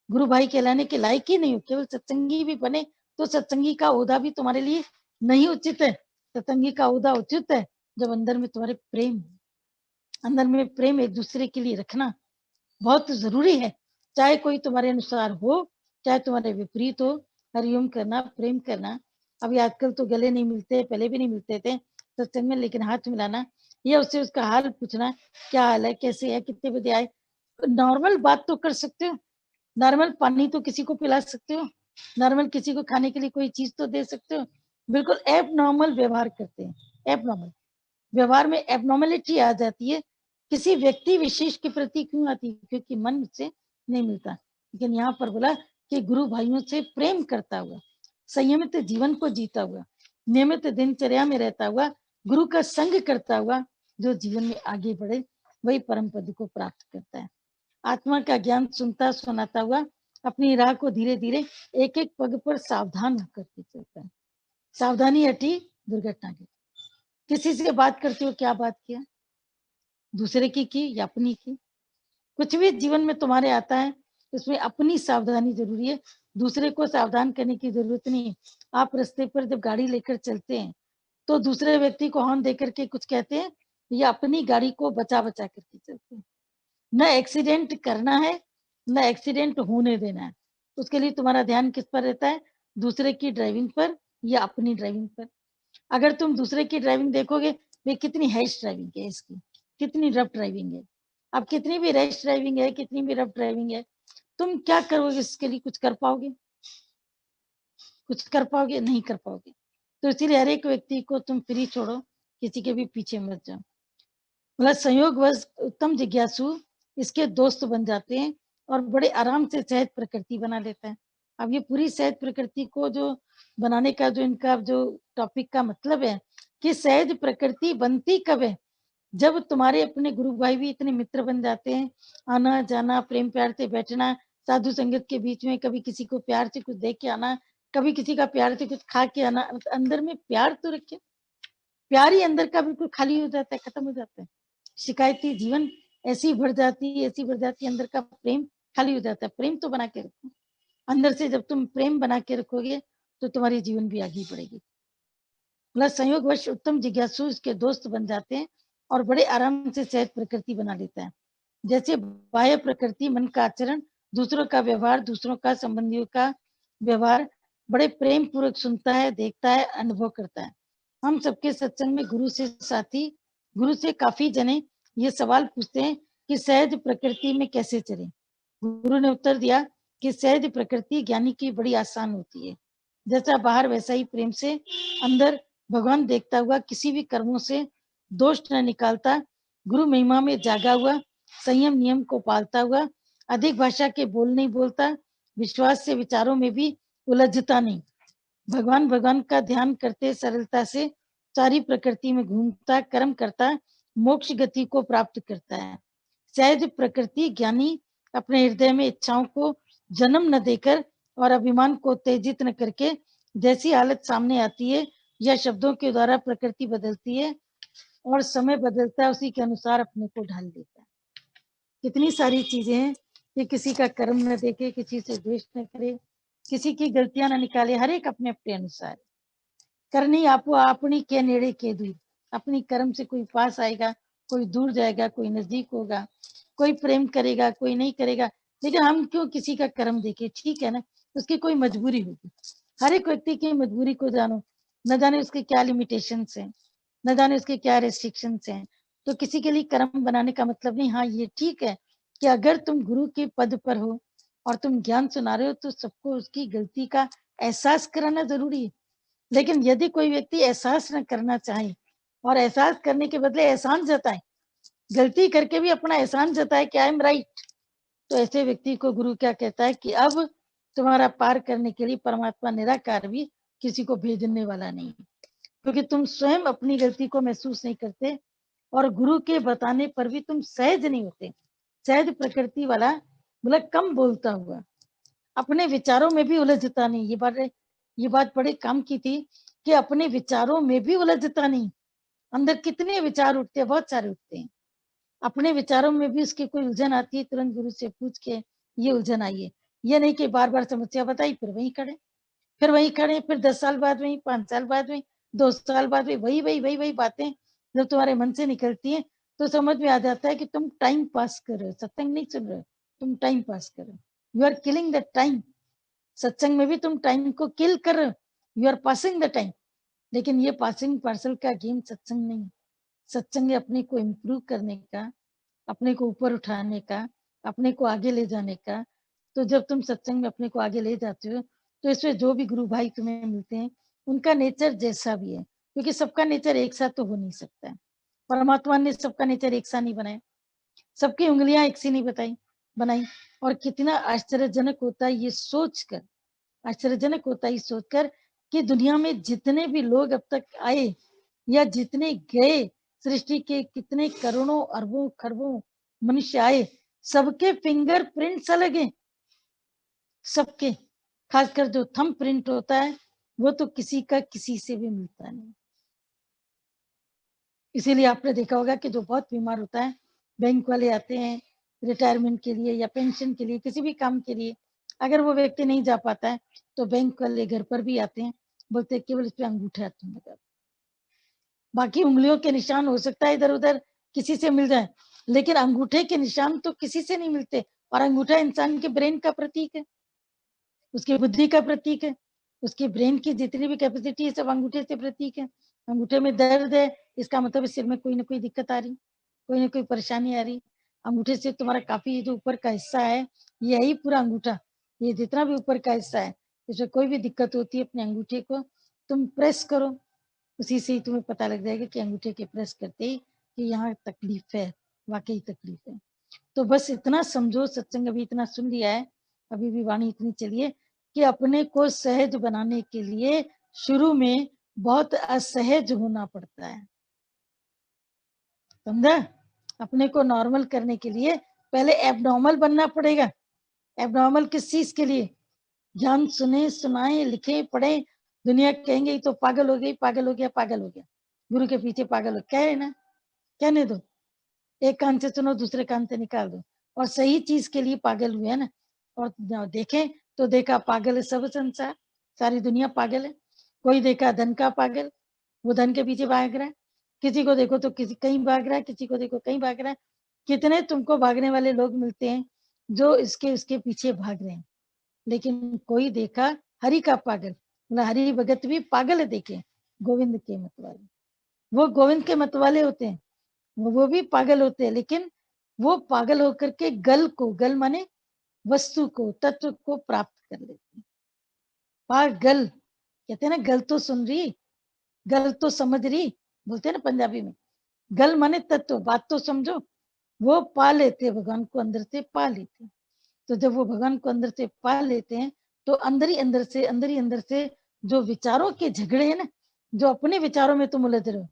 गुरु भाई कहलाने के लायक ही नहीं हो। केवल सत्संगी भी बने तो सत्संगी का ओहदा भी तुम्हारे लिए नहीं उचित है। सत्संगी का ओहदा उचित है जब अंदर में तुम्हारे प्रेम, अंदर में प्रेम एक दूसरे के लिए रखना बहुत जरूरी है। चाहे कोई तुम्हारे अनुसार हो, चाहे तुम्हारे विपरीत हो, हरिओम करना, प्रेम करना। अभी आजकल तो गले नहीं मिलते, पहले भी नहीं मिलते थे सत्संग में, लेकिन हाथ मिलाना या उससे उसका हाल पूछना, क्या हाल है, कैसे है, कितने बजे आए, नॉर्मल बात तो कर सकते हो। नॉर्मल पानी तो किसी को पिला सकते हो, नॉर्मल किसी को खाने के लिए कोई चीज तो दे सकते हो। बिल्कुल एब नॉर्मल व्यवहार करते हैं। एब नॉर्मल व्यवहार में एबनॉर्मेलिटी आ जाती है। किसी व्यक्ति विशेष के प्रति क्यों आती है? क्योंकि मन से नहीं मिलता। लेकिन यहाँ पर बोला कि गुरु भाइयों से प्रेम करता हुआ, संयमित जीवन को जीता हुआ, नियमित दिनचर्या में रहता हुआ, गुरु का संग करता हुआ जो जीवन में आगे बढ़े वही परम पद को प्राप्त करता है। आत्मा का ज्ञान सुनता सुनाता हुआ अपनी राह को धीरे धीरे एक एक पग पर सावधान होकर के चलता है। सावधानी हटी दुर्घटना की। किसी से बात करते हो, क्या बात किया, दूसरे की या अपनी की। कुछ भी जीवन में तुम्हारे आता है उसमें अपनी सावधानी जरूरी है, दूसरे को सावधान करने की जरूरत नहीं है। आप रास्ते पर जब गाड़ी लेकर चलते हैं तो दूसरे व्यक्ति को हॉर्न देकर के कुछ कहते हैं या अपनी गाड़ी को बचा बचा करके चलते हैं। न एक्सीडेंट करना है, न एक्सीडेंट होने देना है। उसके लिए तुम्हारा ध्यान किस पर रहता है, दूसरे की ड्राइविंग पर या अपनी ड्राइविंग पर। अगर तुम दूसरे की ड्राइविंग देखोगे, वे कितनी हैश ड्राइविंग है इसकी, कितनी रफ ड्राइविंग है। अब कितनी भी रैश ड्राइविंग है, कितनी भी रफ ड्राइविंग है, तुम क्या करोगे इसके लिए? कुछ कर पाओगे? कुछ कर पाओगे? नहीं कर पाओगे। तो इसीलिए हर एक व्यक्ति को तुम फ्री छोड़ो, किसी के भी पीछे मत जाओ। मतलब संयोगवश उत्तम जिज्ञासु इसके दोस्त बन जाते हैं और बड़े आराम से सहज प्रकृति बना लेता है। अब ये पूरी सहज प्रकृति को जो बनाने का जो इनका जो टॉपिक का मतलब है कि सहज प्रकृति बनती कब है? जब तुम्हारे अपने गुरु भाई भी इतने मित्र बन जाते हैं, आना जाना, प्रेम प्यार से बैठना, साधु संगत के बीच में, कभी किसी को प्यार से कुछ दे के आना, कभी किसी का प्यार से कुछ खा के आना। अंदर में प्यार तो रखे, प्यार ही अंदर का बिल्कुल खाली हो जाता है, खत्म हो जाता है। शिकायती जीवन ऐसी भर जाती है, ऐसी भर जाती है, अंदर का प्रेम खाली हो जाता है। प्रेम तो बना के रखो अंदर से। जब तुम प्रेम बना के रखोगे तो तुम्हारी जीवन भी आगे बढ़ेगी। प्लस संयोगवश उत्तम जिज्ञासु इसके दोस्त बन जाते हैं और बड़े आराम से सहज प्रकृति बना लेता है। जैसे बाह्य प्रकृति, मन का आचरण, दूसरों का व्यवहार, दूसरों का संबंधियों का व्यवहार बड़े प्रेम पूर्वक सुनता है, देखता है, अनुभव करता है। हम सबके सत्संग में गुरु से साथी, गुरु से काफी जने ये सवाल पूछते हैं कि सहज प्रकृति में कैसे चले। गुरु ने उत्तर दिया कि सहज प्रकृति ज्ञानी की बड़ी आसान होती है। जैसा बाहर वैसा ही प्रेम से अंदर भगवान देखता हुआ, किसी भी कर्मों से दोष न निकालता, गुरु महिमा में जागा हुआ, संयम नियम को पालता हुआ, अधिक भाषा के बोल नहीं बोलता, विश्वास से विचारों में भी उलझता नहीं, भगवान भगवान का ध्यान करते सरलता से सारी प्रकृति में घूमता, कर्म करता, मोक्ष गति को प्राप्त करता है। सहज प्रकृति ज्ञानी अपने हृदय में इच्छाओं को जन्म न देकर और अभिमान को उत्तेजित न करके जैसी हालत सामने आती है या शब्दों के द्वारा प्रकृति बदलती है और समय बदलता है, उसी के अनुसार अपने को ढाल देता है। कितनी सारी चीजें हैं कि किसी का कर्म न देखे, किसी से द्वेष न करे, किसी की गलतियां न निकाले, हर एक अपने अपने अनुसार करनी आपो अपनी के नेड़े के दूर। अपनी कर्म से कोई पास आएगा, कोई दूर जाएगा, कोई नजदीक होगा, कोई प्रेम करेगा, कोई नहीं करेगा। लेकिन हम क्यों किसी का कर्म देखे? ठीक है ना, उसकी कोई मजबूरी होगी। हर एक व्यक्ति की मजबूरी को जानो, न जाने उसके क्या लिमिटेशंस हैं, न जाने उसके क्या रेस्ट्रिक्शंस हैं। तो किसी के लिए कर्म बनाने का मतलब नहीं। हाँ, ये ठीक है कि अगर तुम गुरु के पद पर हो और तुम ज्ञान सुना रहे हो तो सबको उसकी गलती का एहसास कराना जरूरी है। लेकिन यदि कोई व्यक्ति एहसास न करना चाहे और एहसास करने के बदले एहसान जताए, गलती करके भी अपना एहसान जताए कि आई एम राइट, तो ऐसे व्यक्ति को गुरु क्या कहता है कि अब तुम्हारा पार करने के लिए परमात्मा निराकार भी किसी को भेजने वाला नहीं है, क्योंकि तुम स्वयं अपनी गलती को महसूस नहीं करते और गुरु के बताने पर भी तुम सहज नहीं होते। सहज प्रकृति वाला बोला कम बोलता हुआ, अपने विचारों में भी उलझता नहीं। ये बात बड़े काम की थी कि अपने विचारों में भी उलझता नहीं। अंदर कितने विचार उठते हैं, बहुत सारे उठते हैं। अपने विचारों में भी उसकी कोई उलझन आती है, तुरंत गुरु से पूछ के ये उलझन आई है। ये नहीं कि बार बार समस्या बताई फिर वहीं खड़े, फिर 10 साल बाद वही, 5 साल बाद वही, 2 साल बाद वही बातें जब तुम्हारे मन से निकलती हैं तो समझ में आ जाता है कि तुम टाइम पास कर रहे हो, सत्संग नहीं सुन रहे हो, तुम टाइम पास कर रहे हो। You are killing the time. सत्संग में भी तुम टाइम को किल कर रहे हो, you are passing the time. लेकिन ये पासिंग पार्सल का गेम सत्संग नहीं। सत्संग है अपने को इम्प्रूव करने का, अपने को ऊपर उठाने का, अपने को आगे ले जाने का। तो जब तुम सत्संग में अपने को आगे ले जाते हो तो इसमें जो भी गुरु भाई तुम्हें मिलते हैं उनका नेचर जैसा भी है, क्योंकि सबका नेचर एक साथ तो हो नहीं सकता है। परमात्मा ने सबका नेचर एक सा नहीं बनाया, सबकी उंगलियां एक सी नहीं बनाई। और कितना आश्चर्यजनक होता है ये सोचकर, आश्चर्यजनक होता है ये सोचकर कि दुनिया में जितने भी लोग अब तक आए या जितने गए, सृष्टि के कितने करोड़ों अरबों खरबों मनुष्य आए, सबके फिंगरप्रिंट्स अलग हैं, सबके। खासकर जो थंब प्रिंट होता है वो तो किसी का किसी से भी मिलता नहीं। इसीलिए आपने देखा होगा कि जो बहुत बीमार होता है, बैंक वाले आते हैं रिटायरमेंट के लिए या पेंशन के लिए, किसी भी काम के लिए, अगर वो व्यक्ति नहीं जा पाता है तो बैंक वाले घर पर भी आते हैं, बोलते हैं केवल इस पे अंगूठा तुम लगा, बाकी उंगलियों के निशान हो सकता है इधर उधर किसी से मिल जाए, लेकिन अंगूठे के निशान तो किसी से नहीं मिलते। और अंगूठा इंसान के ब्रेन का प्रतीक है, उसकी बुद्धि का प्रतीक है, उसकी ब्रेन की जितनी भी कैपेसिटी है सब अंगूठे से प्रतीक है। अंगूठे में दर्द है, इसका मतलब सिर में कोई ना कोई दिक्कत आ रही, कोई ना कोई परेशानी आ रही। अंगूठे से तुम्हारा काफी जो ऊपर का हिस्सा है, यही पूरा अंगूठा, ये जितना भी ऊपर का हिस्सा है, इसमें कोई भी दिक्कत होती है अपने अंगूठे को तुम प्रेस करो, उसी से ही तुम्हें पता लग जाएगा कि अंगूठे के प्रेस करते ही कि यहाँ तकलीफ है, वाकई तकलीफ है। तो बस इतना समझो, सत्संग अभी इतना सुन लिया है, अभी भी वाणी इतनी चलिए कि अपने को सहज बनाने के लिए शुरू में बहुत असहज होना पड़ता है, समझा? अपने को नॉर्मल करने के लिए पहले एबनॉर्मल बनना पड़ेगा। एबनॉर्मल किस चीज के लिए? ज्ञान सुने, सुनाए, लिखे, पढ़े, दुनिया कहेंगे ये तो पागल हो गई, पागल हो गया, पागल हो गया, गुरु के पीछे पागल हो, क्या है ना, कहने दो। एक कान से सुनो, दूसरे कान से निकाल दो, और सही चीज के लिए पागल हुए है ना। और देखें तो देखा पागल है सब संसार, सारी दुनिया पागल है। कोई देखा धन का पागल, वो धन के पीछे भाग रहा है, किसी को देखो तो किसी कहीं भाग रहा है, किसी को देखो कहीं भाग रहा है। कितने तुमको भागने वाले लोग मिलते हैं जो इसके उसके पीछे भाग रहे हैं। लेकिन कोई देखा हरि का पागल, मतलब हरि भगत भी पागल है, देखे गोविंद के मत वाले, वो गोविंद के मत वाले होते हैं, वो भी पागल होते हैं, लेकिन वो पागल होकर के गल माने वस्तु को, तत्व को प्राप्त कर लेते हैं। पागल कहते हैं ना, गल तो सुन रही, गल तो समझ रही, बोलते हैं ना पंजाबी में। गल माने तत्व, बात तो समझो। वो पा लेते, भगवान को अंदर से पा लेते। तो जब वो भगवान को अंदर से पा लेते हैं तो अंदर ही अंदर से जो विचारों के झगड़े हैं ना, जो अपने विचारों में तुम उलझ रहे हो,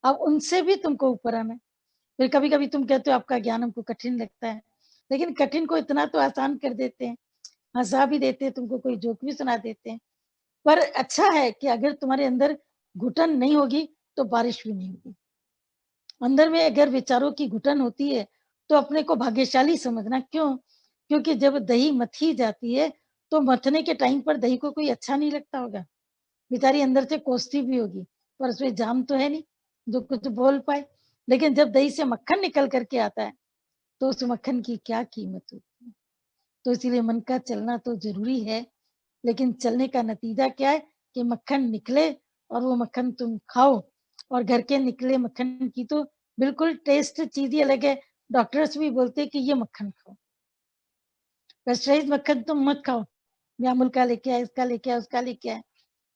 अब उनसे भी तुमको ऊपर आना है। फिर कभी कभी तुम कहते हो आपका ज्ञान हमको कठिन लगता है, लेकिन कठिन को इतना तो आसान कर देते हैं हँसा भी देते हैं, तुमको कोई जोक भी सुना देते हैं। पर अच्छा है कि अगर तुम्हारे अंदर घुटन नहीं होगी, तो बारिश भी नहीं होगी। अंदर में अगर विचारों की घुटन होती है, तो अपने को भाग्यशाली समझना। क्यों? क्योंकि जब दही मथी जाती है, तो मथने के टाइम पर दही को कोई अच्छा नहीं लगता होगा। बेचारी अंदर से कोसती भी होगी, पर उसमें जाम तो है नहीं, जो कुछ बोल पाए। लेकिन जब दही से मक्खन निकल कर के आता है, तो उस मक्खन की क्या कीमत होती है। तो इसीलिए मन का चलना तो ज़रूरी है, लेकिन चलने का नतीजा क्या है कि मक्खन निकले और वो मक्खन तुम खाओ। और घर के निकले मक्खन की तो बिल्कुल टेस्ट चीज़ ही अलग है। डॉक्टर्स भी बोलते हैं कि ये मक्खन खाओ, पेस्चराइज़्ड मक्खन तुम मत खाओ। ये अमूल का लेके आए, इसका लेके आए, उसका लेके आए।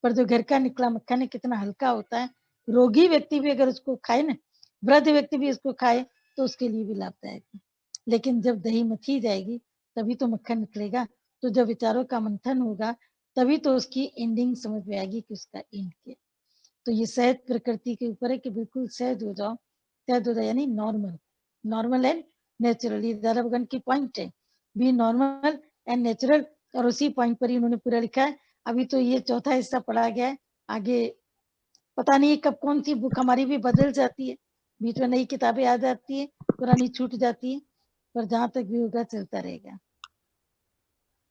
पर जो घर का निकला मक्खन है कितना हल्का होता है। रोगी व्यक्ति भी अगर उसको खाए ना, वृद्ध व्यक्ति भी इसको खाए, तो उसके लिए भी लाभदायक है। लेकिन जब दही मथी जाएगी, तभी तो मक्खन निकलेगा। तो जब विचारों का मंथन होगा, तभी तो उसकी एंडिंग समझ में आएगी कि उसका एंड क्या है। तो ये सहज प्रकृति के ऊपर है कि बिल्कुल सहज हो जाओ। सहज हो जाओ यानी नॉर्मल, नॉर्मल एंड नेचुरल, ये दादा भगवान की पॉइंट है। B normal and natural. और उसी पॉइंट पर ही उन्होंने पूरा लिखा है। अभी तो ये चौथा हिस्सा पढ़ा गया है। आगे पता नहीं कब कौन सी बुक हमारी भी बदल जाती है, बीच में नई किताबें आ जाती है, पुरानी छूट जाती है। पर जहां तक भी होगा चलता रहेगा।